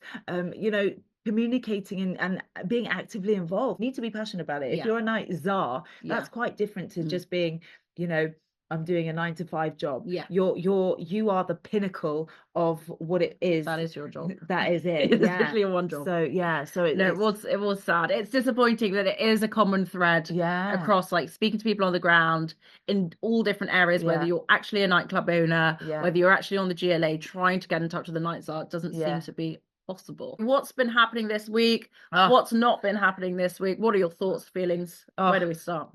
[SPEAKER 1] you know, communicating and being actively involved. Need to be passionate about it. If you're a Night Czar, that's quite different to just being, you know, I'm doing a 9-to-5 job. You are the pinnacle of what it is.
[SPEAKER 2] That is your job.
[SPEAKER 1] That is it.
[SPEAKER 2] It's literally your one job.
[SPEAKER 1] So
[SPEAKER 2] it was sad. It's disappointing that it is a common thread across, like, speaking to people on the ground in all different areas, whether you're actually a nightclub owner, whether you're actually on the GLA trying to get in touch with the Night Czar, it doesn't seem to be possible. What's been happening this week? What's not been happening this week? What are your thoughts, feelings? Where do we start?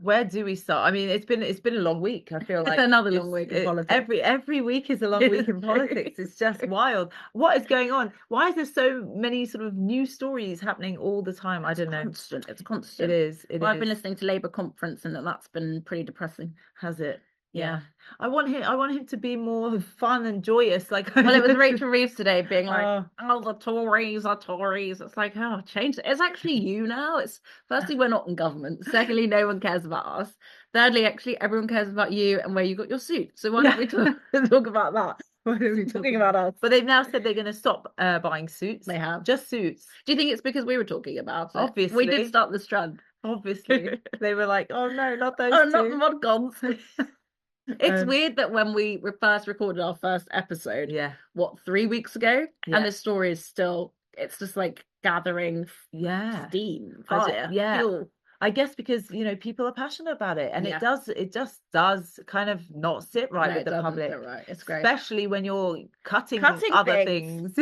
[SPEAKER 2] I mean, it's been a long week. I feel like another long week in politics.
[SPEAKER 1] Every week is a long week in politics. It's just wild. What is going on? Why is there so many sort of news stories happening all the time? I don't know.
[SPEAKER 2] It's constant.
[SPEAKER 1] It is.
[SPEAKER 2] I've been listening to Labour conference, and that's been pretty depressing.
[SPEAKER 1] Has it? Yeah. I want him to be more fun and joyous. Like,
[SPEAKER 2] Well, it was Rachel Reeves today being like,
[SPEAKER 1] oh,
[SPEAKER 2] the Tories are Tories. It's like, oh, change it. It's actually you now. It's firstly, we're not in government. Secondly, no one cares about us. Thirdly, actually, everyone cares about you and where you got your suit. So why don't we talk about that? Why don't we talking about us?
[SPEAKER 1] But they've now said they're going to stop buying suits.
[SPEAKER 2] They have.
[SPEAKER 1] Just suits.
[SPEAKER 2] Do you think it's because we were talking about it?
[SPEAKER 1] Obviously.
[SPEAKER 2] We did start the strand.
[SPEAKER 1] Obviously. They were like, oh no, not those
[SPEAKER 2] Oh,
[SPEAKER 1] two.
[SPEAKER 2] not the mod cons. It's weird that when we first recorded our first episode, 3 weeks ago, and this story is still, it's just like gathering steam, fire, fuel.
[SPEAKER 1] I guess because, you know, people are passionate about it, and it just does kind of not sit right with the public.
[SPEAKER 2] Right. It's great.
[SPEAKER 1] Especially when you're cutting other things.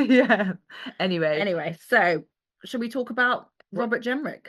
[SPEAKER 1] Anyway,
[SPEAKER 2] so should we talk about Robert Jenrick?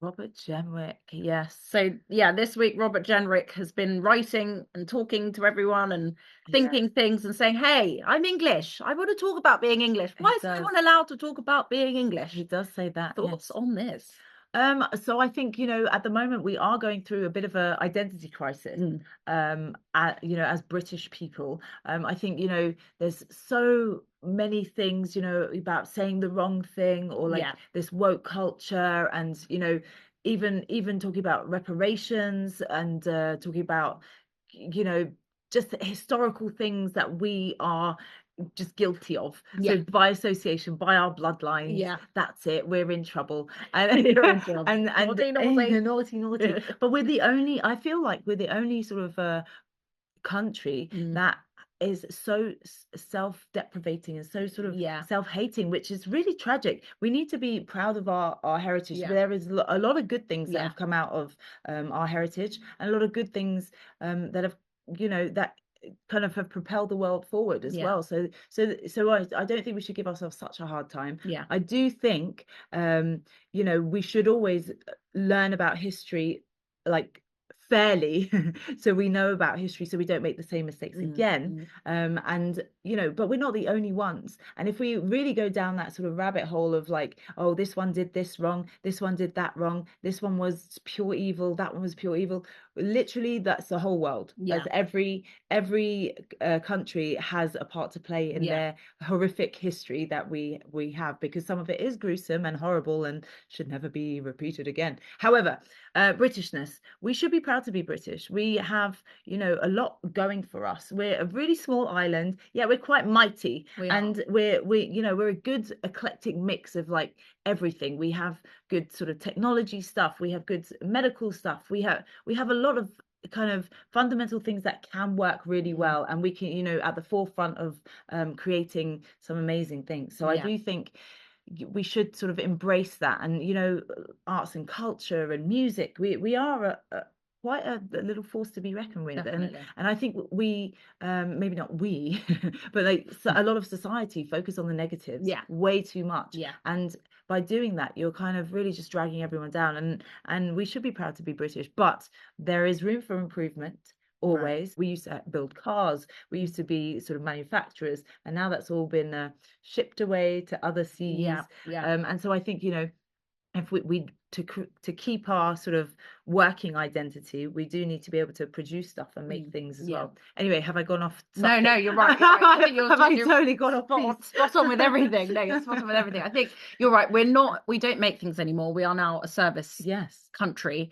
[SPEAKER 1] Robert Jenrick, yes.
[SPEAKER 2] So this week Robert Jenrick has been writing and talking to everyone and thinking things and saying, hey, I'm English. I want to talk about being English. Why is everyone allowed to talk about being English?
[SPEAKER 1] He does say that.
[SPEAKER 2] Thoughts on this?
[SPEAKER 1] So I think, you know, at the moment we are going through a bit of a identity crisis, you know, as British people. I think, you know, there's so many things, you know, about saying the wrong thing, or like this woke culture, and, you know, even talking about reparations, and talking about, you know, just historical things that we are just guilty of. So by association, by our bloodlines, that's it, we're in trouble. And naughty. But we're the only, I feel like we're the only sort of country that is so self-deprecating and so sort of self-hating, which is really tragic. We need to be proud of our heritage. There is a lot of good things that have come out of our heritage, and a lot of good things that have, you know, that kind of have propelled the world forward as well. So I don't think we should give ourselves such a hard time. I do think you know, we should always learn about history like fairly, so we know about history, so we don't make the same mistakes again. And, you know, but we're not the only ones. And if we really go down that sort of rabbit hole of like, oh, this one did this wrong, this one did that wrong, this one was pure evil, that one was pure evil, literally that's the whole world. As every country has a part to play in their horrific history that we have, because some of it is gruesome and horrible and should never be repeated again. However, Britishness, we should be proud to be British. We have, you know, a lot going for us. We're a really small island, we're quite mighty, and we're you know, we're a good eclectic mix of like everything. We have good sort of technology stuff, we have good medical stuff, we have a lot of kind of fundamental things that can work really well, and we can, you know, at the forefront of creating some amazing things. So I do think we should sort of embrace that. And, you know, arts and culture and music, we are quite a little force to be reckoned with. And I think we maybe not we but like a lot of society focus on the negatives way too much, and by doing that you're kind of really just dragging everyone down. And we should be proud to be British, but there is room for improvement. Always. We used to build cars, we used to be sort of manufacturers, and now that's all been shipped away to other seas. And so I think, you know, if we to keep our sort of working identity, we do need to be able to produce stuff and make things as well. Anyway, have I gone off subject?
[SPEAKER 2] No, you're right. I think
[SPEAKER 1] have I totally gone off
[SPEAKER 2] spot on with everything. No, you're spot on with everything. I think you're right. We don't make things anymore. We are now a service country.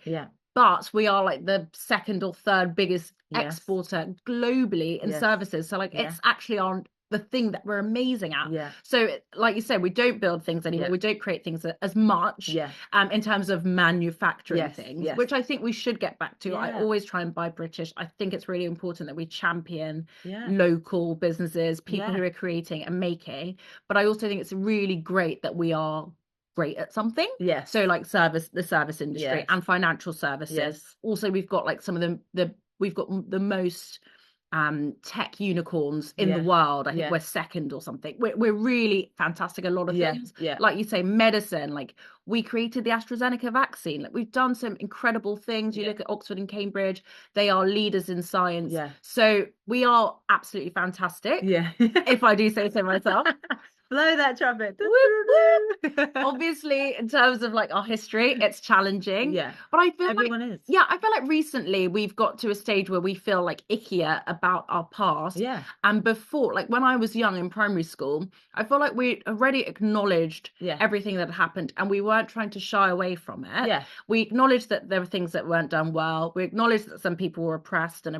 [SPEAKER 2] But we are like the second or third biggest exporter globally in services. So like it's actually the thing that we're amazing at. So like you said, we don't build things anymore. We don't create things as much in terms of manufacturing things, which I think we should get back to. I always try and buy British. I think it's really important that we champion local businesses, people who are creating and making. But I also think it's really great that we are great at something. So like the service industry and financial services. Also, we've got like some of we've got the most tech unicorns in the world. I think we're second or something. We're really fantastic at a lot of things. Like you say, medicine, like we created the AstraZeneca vaccine. Like we've done some incredible things. You look at Oxford and Cambridge, they are leaders in science. So we are absolutely fantastic. If I do say so myself.
[SPEAKER 1] Blow that trumpet.
[SPEAKER 2] Obviously, in terms of like our history, it's challenging.
[SPEAKER 1] Yeah.
[SPEAKER 2] But I feel
[SPEAKER 1] Everyone
[SPEAKER 2] like,
[SPEAKER 1] is.
[SPEAKER 2] yeah, I feel like recently we've got to a stage where we feel like ickier about our past.
[SPEAKER 1] Yeah.
[SPEAKER 2] And before, like when I was young in primary school, I feel like we already acknowledged
[SPEAKER 1] Yeah.
[SPEAKER 2] everything that happened and we weren't trying to shy away from it.
[SPEAKER 1] Yeah.
[SPEAKER 2] We acknowledged that there were things that weren't done well. We acknowledged that some people were oppressed and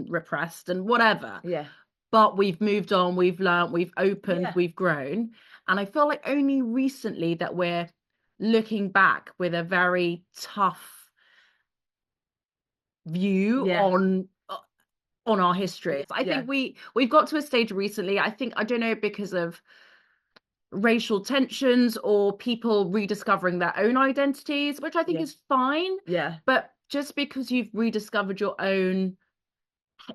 [SPEAKER 2] repressed and whatever.
[SPEAKER 1] Yeah.
[SPEAKER 2] But we've moved on, we've learned, we've opened,
[SPEAKER 1] Yeah.
[SPEAKER 2] we've grown. And I feel like only recently that we're looking back with a very tough view
[SPEAKER 1] Yeah.
[SPEAKER 2] on our history. I
[SPEAKER 1] Yeah.
[SPEAKER 2] think we've got to a stage recently, I don't know, because of racial tensions or people rediscovering their own identities, which I think
[SPEAKER 1] Yeah.
[SPEAKER 2] is fine.
[SPEAKER 1] Yeah.
[SPEAKER 2] But just because you've rediscovered your own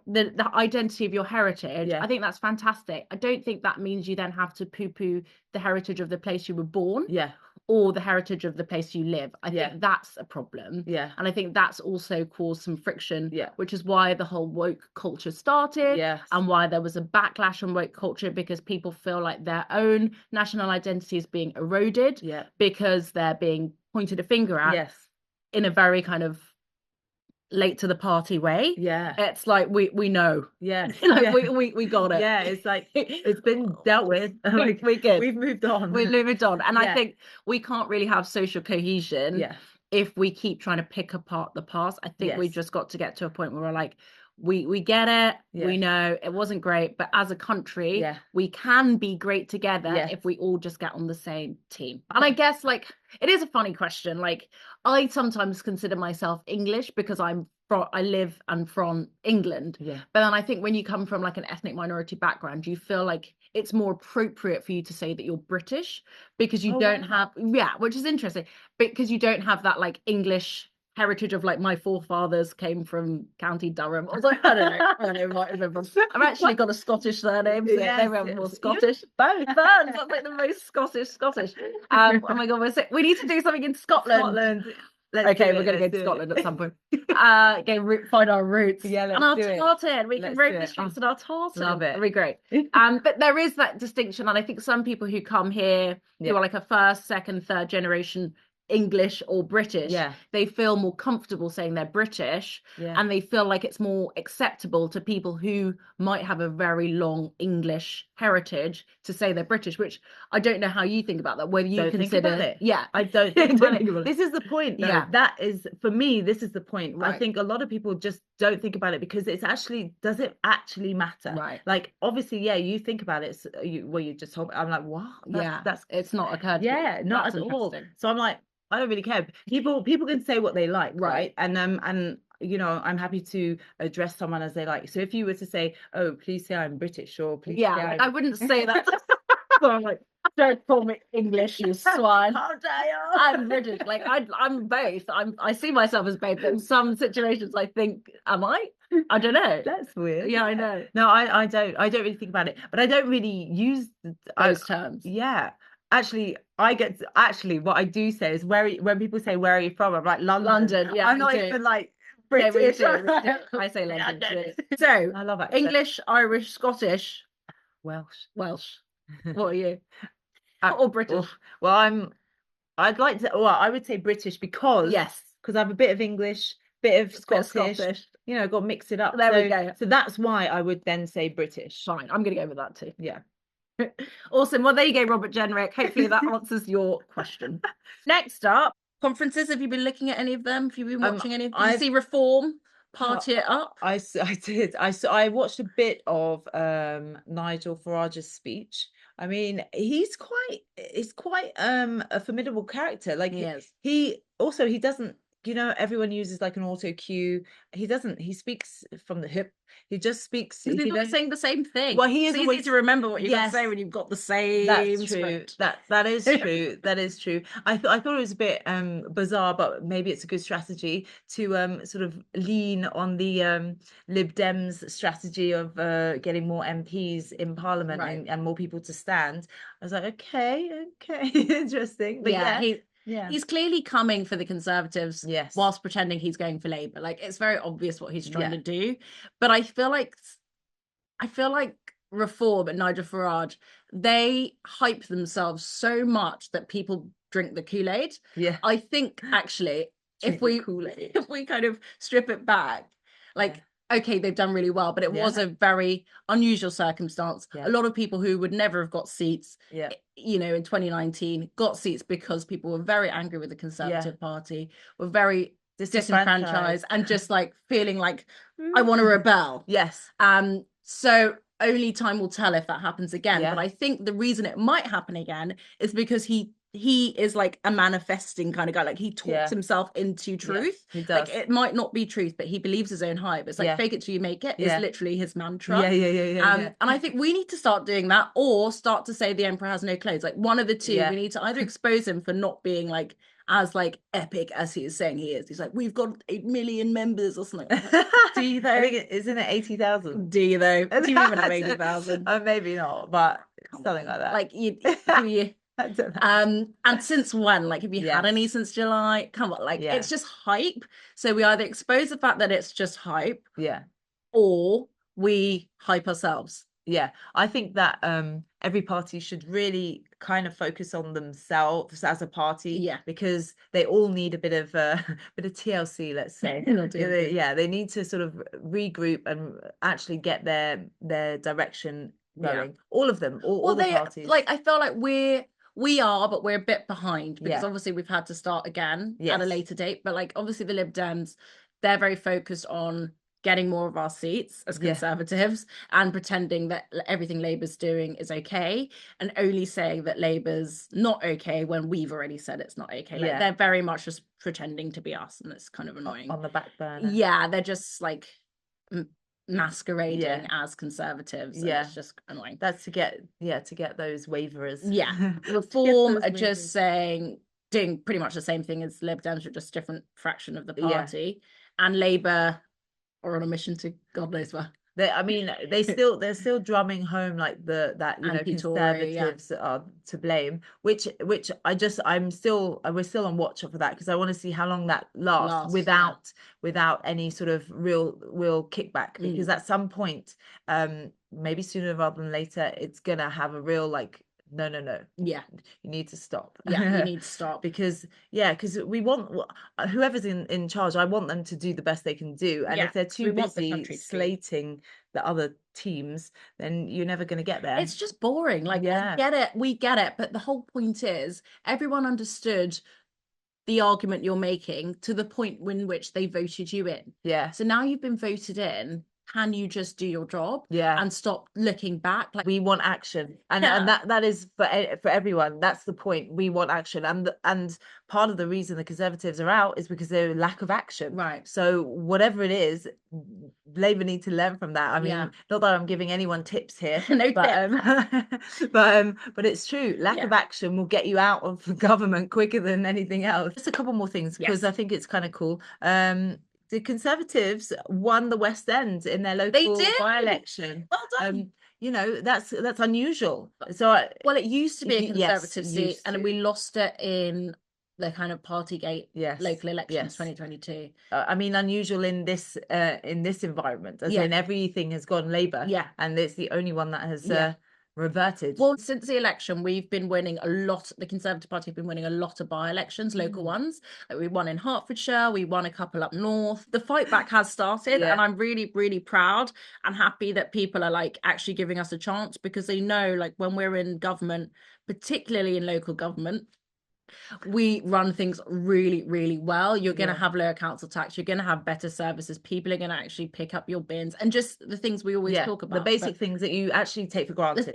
[SPEAKER 2] the identity of your heritage,
[SPEAKER 1] Yeah.
[SPEAKER 2] I think that's fantastic. I don't think that means you then have to poo-poo the heritage of the place you were born
[SPEAKER 1] Yeah.
[SPEAKER 2] or the heritage of the place you live. I
[SPEAKER 1] Yeah.
[SPEAKER 2] think that's a problem.
[SPEAKER 1] Yeah.
[SPEAKER 2] And I think that's also caused some friction,
[SPEAKER 1] Yeah.
[SPEAKER 2] which is why the whole woke culture started.
[SPEAKER 1] Yes.
[SPEAKER 2] And why there was a backlash on woke culture, because people feel like their own national identity is being eroded
[SPEAKER 1] Yeah.
[SPEAKER 2] because they're being pointed a finger at
[SPEAKER 1] Yes.
[SPEAKER 2] in a very kind of late to the party way.
[SPEAKER 1] Yeah.
[SPEAKER 2] It's like we know.
[SPEAKER 1] Yeah.
[SPEAKER 2] Like,
[SPEAKER 1] Yeah.
[SPEAKER 2] we got it.
[SPEAKER 1] Yeah. It's like it's been dealt with. Like,
[SPEAKER 2] we good.
[SPEAKER 1] we've moved on.
[SPEAKER 2] We moved on. And I
[SPEAKER 1] Yeah.
[SPEAKER 2] think we can't really have social cohesion
[SPEAKER 1] Yeah.
[SPEAKER 2] if we keep trying to pick apart the past. I think we've
[SPEAKER 1] Yes.
[SPEAKER 2] just got to get to a point where we're like, we get it.
[SPEAKER 1] Yeah.
[SPEAKER 2] We know it wasn't great, but as a country,
[SPEAKER 1] Yeah.
[SPEAKER 2] we can be great together
[SPEAKER 1] Yes.
[SPEAKER 2] if we all just get on the same team. And I guess like it is a funny question. Like I sometimes consider myself English because I live and from England.
[SPEAKER 1] Yeah.
[SPEAKER 2] But then I think when you come from like an ethnic minority background, you feel like it's more appropriate for you to say that you're British because you don't have, which is interesting, because you don't have that like English heritage of like my forefathers came from County Durham. I was like, I don't know, might have been from. I've actually got a Scottish surname, so
[SPEAKER 1] Yes,
[SPEAKER 2] maybe I'm more
[SPEAKER 1] yes.
[SPEAKER 2] Scottish. Both burns. That's like the most Scottish. Oh my god, we need to do something in Scotland. Okay, we're going to go to Scotland at some point. Find our roots.
[SPEAKER 1] Yeah, let's
[SPEAKER 2] and our
[SPEAKER 1] do it.
[SPEAKER 2] tartan. We can
[SPEAKER 1] Let's
[SPEAKER 2] rope
[SPEAKER 1] do
[SPEAKER 2] the
[SPEAKER 1] it.
[SPEAKER 2] streets in our tartan.
[SPEAKER 1] Love it.
[SPEAKER 2] That'd be great. But there is that distinction, and I think some people who come here who are like a first, second, third generation English or British, they feel more comfortable saying they're British, and they feel like it's more acceptable to people who might have a very long English heritage to say they're British, which I don't know how you think about that, whether you
[SPEAKER 1] Don't
[SPEAKER 2] consider
[SPEAKER 1] think about it.
[SPEAKER 2] yeah
[SPEAKER 1] I don't think about
[SPEAKER 2] think about
[SPEAKER 1] it. This is the point though.
[SPEAKER 2] Yeah.
[SPEAKER 1] That is, for me, this is the point.
[SPEAKER 2] Right.
[SPEAKER 1] I think a lot of people just don't think about it because it's actually, does it actually matter?
[SPEAKER 2] Right.
[SPEAKER 1] Like obviously, you think about it. So you just told me, I'm like, what? That's
[SPEAKER 2] it's not occurred to me.
[SPEAKER 1] not
[SPEAKER 2] That's
[SPEAKER 1] at all.
[SPEAKER 2] interesting.
[SPEAKER 1] So I'm like, I don't really care. People can say what they like, right? And you know, I'm happy to address someone as they like. So if you were to say, oh, please say I'm British, or please say
[SPEAKER 2] like, I wouldn't say that. So I'm like, don't call me English, you swine.
[SPEAKER 1] How dare you?
[SPEAKER 2] I'm British. Like I'm both. I see myself as both. But in some situations, I think, am I? I don't know.
[SPEAKER 1] That's weird.
[SPEAKER 2] Yeah, I know.
[SPEAKER 1] No, I don't really think about it, but I don't really use
[SPEAKER 2] Those terms.
[SPEAKER 1] Yeah. Actually, what I do say is when people say where are you from, I'm like London.
[SPEAKER 2] Yeah,
[SPEAKER 1] I'm not even like British.
[SPEAKER 2] I say London too. So
[SPEAKER 1] I love it.
[SPEAKER 2] English, Irish, Scottish,
[SPEAKER 1] Welsh.
[SPEAKER 2] What are you? Or British?
[SPEAKER 1] Well, I'd like to. Well, I would say British because I have a bit of English, bit of Scottish. You know, got to mix it up.
[SPEAKER 2] There we go.
[SPEAKER 1] So that's why I would then say British.
[SPEAKER 2] Fine, I'm going to go with that too.
[SPEAKER 1] Yeah.
[SPEAKER 2] Awesome. Well, there you go, Robert Jenrick. Hopefully that answers your question. Next up, conferences. Have you been looking at any of them? Have you been watching any of them? Did you see Reform? Party it up?
[SPEAKER 1] I did. I watched a bit of Nigel Farage's speech. I mean, he's quite a formidable character. Like he doesn't, you know, everyone uses like an auto cue. He doesn't. He speaks from the hip. He just speaks.
[SPEAKER 2] He's not saying the same thing.
[SPEAKER 1] Well, he is
[SPEAKER 2] easy to remember what you got to say when you've got the same.
[SPEAKER 1] That's true.
[SPEAKER 2] Script.
[SPEAKER 1] That is true. That is true. I thought it was a bit bizarre, but maybe it's a good strategy to sort of lean on the Lib Dems strategy of getting more MPs in Parliament and more people to stand. I was like, okay, interesting. But
[SPEAKER 2] he's clearly coming for the Conservatives whilst pretending he's going for Labour. Like it's very obvious what he's trying to do. But I feel like
[SPEAKER 6] Reform and Nigel Farage, they hype themselves so much that people drink the Kool-Aid.
[SPEAKER 7] Yeah.
[SPEAKER 6] I think actually, if we kind of strip it back, like, okay, they've done really well, but it was a very unusual circumstance. A lot of people who would never have got seats, you know, in 2019 got seats because people were very angry with the Conservative Party, were very disenfranchised and just like feeling like, I want to rebel.
[SPEAKER 7] Yes.
[SPEAKER 6] So only time will tell if that happens again. But I think the reason it might happen again is because he is like a manifesting kind of guy. Like he talks himself into truth.
[SPEAKER 7] He does.
[SPEAKER 6] Like it might not be truth, but he believes his own hype. It's like fake it till you make it is literally his mantra. And I think we need to start doing that, or start to say the emperor has no clothes. Like one of the two. We need to either expose him for not being like as like epic as he is saying he is. He's like, we've got 8 million members or something. Do you though?
[SPEAKER 7] I think isn't it 80,000?
[SPEAKER 6] Do you though? Do you even have 80,000?
[SPEAKER 7] Maybe not, but something like that.
[SPEAKER 6] Like you.
[SPEAKER 7] I don't know.
[SPEAKER 6] And since when? Like, have you had any since July? Come on, like it's just hype. So we either expose the fact that it's just hype, or we hype ourselves.
[SPEAKER 7] Yeah, I think that every party should really kind of focus on themselves as a party, because they all need a bit of TLC, let's say. They need to sort of regroup and actually get their direction going. All of them, all the parties.
[SPEAKER 6] Like I feel like we are, but we're a bit behind because obviously we've had to start again at a later date. But like obviously the Lib Dems, they're very focused on getting more of our seats as Conservatives and pretending that everything Labour's doing is okay, and only saying that Labour's not okay when we've already said it's not okay. Like they're very much just pretending to be us, and it's kind of annoying.
[SPEAKER 7] On the back burner.
[SPEAKER 6] Yeah, they're just like masquerading as Conservatives. And it's just annoying.
[SPEAKER 7] That's to get those waivers.
[SPEAKER 6] Reform are just doing pretty much the same thing as Lib Dems, just different fraction of the party, and Labour are on a mission to God knows where.
[SPEAKER 7] They're still drumming home like that Conservatives are to blame, which we're still on watch for that, because I want to see how long that lasts without any sort of real kickback, because at some point, maybe sooner rather than later, it's gonna have a real like, no, you need to stop.
[SPEAKER 6] You need to stop,
[SPEAKER 7] because we want whoever's in charge, I want them to do the best they can do, and if they're too busy slating the other teams, then you're never going to get there.
[SPEAKER 6] It's just boring. Like we get it, but the whole point is everyone understood the argument you're making to the point in which they voted you in. So now you've been voted in, can you just do your job and stop looking back? Like,
[SPEAKER 7] we want action, and that is for everyone. That's the point. We want action, and part of the reason the Conservatives are out is because there's lack of action.
[SPEAKER 6] Right.
[SPEAKER 7] So whatever it is, Labour need to learn from that. I mean, not that I'm giving anyone tips here, but it's true. Lack of action will get you out of the government quicker than anything else. Just a couple more things, because I think it's kind of cool. The Conservatives won the West End in their local by-election.
[SPEAKER 6] Well done.
[SPEAKER 7] You know, that's unusual. So
[SPEAKER 6] well, it used to be a Conservative seat, and we lost it in the kind of Partygate local elections 2022.
[SPEAKER 7] I mean, unusual in this environment, as in everything has gone Labour, and it's the only one that has reverted.
[SPEAKER 6] Well, since the election, we've been winning a lot. The Conservative Party have been winning a lot of by-elections, local ones. Like we won in Hertfordshire, we won a couple up north. The fight back has started, and I'm really, really proud and happy that people are like actually giving us a chance, because they know, like, when we're in government, particularly in local government, we run things really, really well. You're going to have lower council tax, you're going to have better services, people are going to actually pick up your bins, and just the things we always talk about,
[SPEAKER 7] the basic things that you actually take for granted.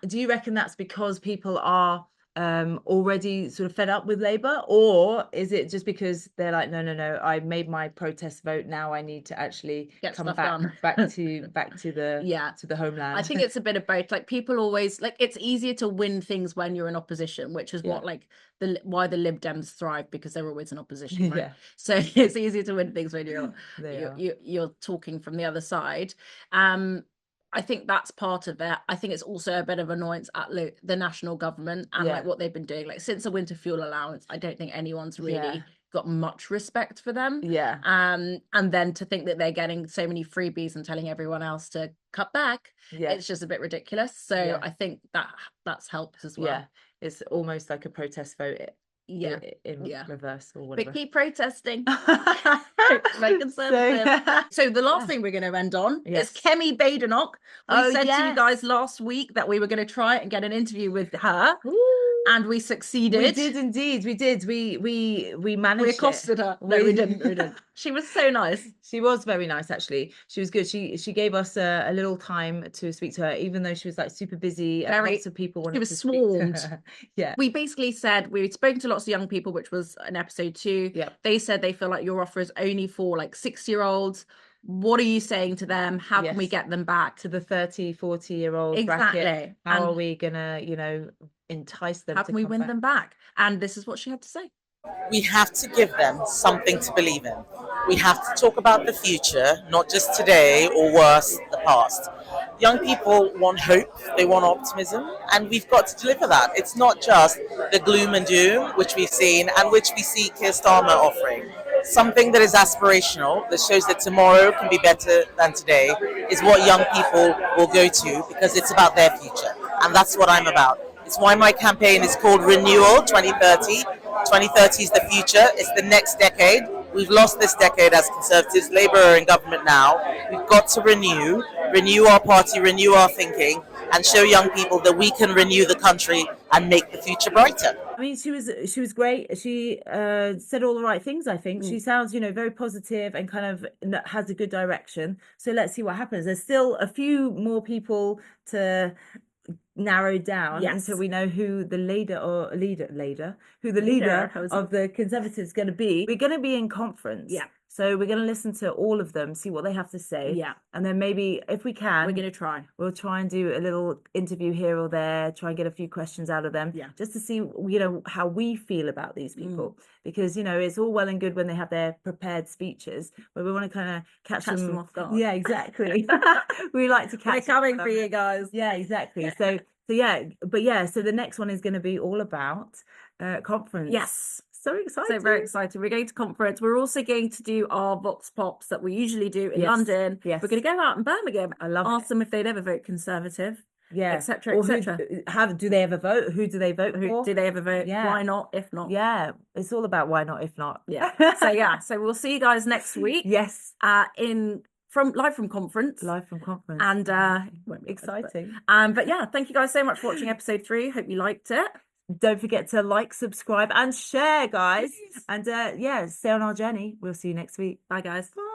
[SPEAKER 7] Do you reckon that's because people are already sort of fed up with Labour, or is it just because they're like, no, I made my protest vote, now I need to actually come back to the homeland?
[SPEAKER 6] I think it's a bit of both. Like, people always, like, it's easier to win things when you're in opposition, which is what, like, why the Lib Dems thrive, because they're always in opposition, right? So it's easier to win things when you're talking from the other side. I think that's part of it. I think it's also a bit of annoyance at the national government and like what they've been doing. Like, since the winter fuel allowance, I don't think anyone's really got much respect for them.
[SPEAKER 7] Yeah.
[SPEAKER 6] And then to think that they're getting so many freebies and telling everyone else to cut back, it's just a bit ridiculous. So I think that's helped as well.
[SPEAKER 7] Yeah, it's almost like a protest vote. In reverse or whatever.
[SPEAKER 6] But keep protesting. Very conservative. So the last thing we're going to end on is Kemi Badenoch. We said to you guys last week that we were going to try and get an interview with her. And we succeeded.
[SPEAKER 7] We did indeed. We did. We managed.
[SPEAKER 6] We accosted her. No, we didn't. She was so nice.
[SPEAKER 7] She was very nice, actually. She was good. She gave us a little time to speak to her, even though she was like super busy. Lots of people wanted to
[SPEAKER 6] swarmed.
[SPEAKER 7] Speak to her. Yeah.
[SPEAKER 6] We basically said we'd spoken to lots of young people, which was in episode 2.
[SPEAKER 7] Yeah.
[SPEAKER 6] They said they feel like your offer is only for like 6-year-olds. What are you saying to them? How can we get them back
[SPEAKER 7] to the 30, 40-year-old bracket? How are we gonna, entice them?
[SPEAKER 6] How can we win them back? And this is what she had to say.
[SPEAKER 8] We have to give them something to believe in. We have to talk about the future, not just today or worse, the past. Young people want hope, they want optimism, and we've got to deliver that. It's not just the gloom and doom, which we've seen, and which we see Keir Starmer offering. Something that is aspirational, that shows that tomorrow can be better than today, is what young people will go to, because it's about their future. And that's what I'm about. It's why my campaign is called Renewal 2030. 2030 is the future. It's the next decade. We've lost this decade as Conservatives. Labour are in government now. We've got to renew our party, renew our thinking, and show young people that we can renew the country and make the future brighter.
[SPEAKER 7] I mean, she was great. She said all the right things, I think. She sounds, very positive and kind of has a good direction. So let's see what happens. There's still a few more people to narrowed down until we know who the leader of the Conservatives is going to be. We're going to be in conference. Yeah. So we're going to listen to all of them, see what they have to say. Yeah. And then maybe if we can, we'll try and do a little interview here or there, try and get a few questions out of them. Yeah. Just to see, how we feel about these people. Because, it's all well and good when they have their prepared speeches, but we want to kind of catch them
[SPEAKER 6] off guard.
[SPEAKER 7] Yeah, exactly. We like to catch
[SPEAKER 6] them. We're coming for you guys.
[SPEAKER 7] Yeah, exactly. So the next one is going to be all about conference.
[SPEAKER 6] Yes.
[SPEAKER 7] So excited.
[SPEAKER 6] So very excited. We're going to conference. We're also going to do our Vox Pops that we usually do in London. Yes. We're going to go out in Birmingham. Ask them if they'd ever vote Conservative. Yeah. Etc.
[SPEAKER 7] Etc. Do they ever vote? Who do they vote for?
[SPEAKER 6] Do they ever vote? Yeah. Why not? If not?
[SPEAKER 7] Yeah. It's all about why not, if not.
[SPEAKER 6] Yeah. So we'll see you guys next week.
[SPEAKER 7] Yes.
[SPEAKER 6] Live from conference. And
[SPEAKER 7] exciting.
[SPEAKER 6] But yeah, thank you guys so much for watching episode 3. Hope you liked it.
[SPEAKER 7] Don't forget to like, subscribe, and share, guys. Please. And stay on our journey. We'll see you next week.
[SPEAKER 6] Bye, guys.
[SPEAKER 7] Bye.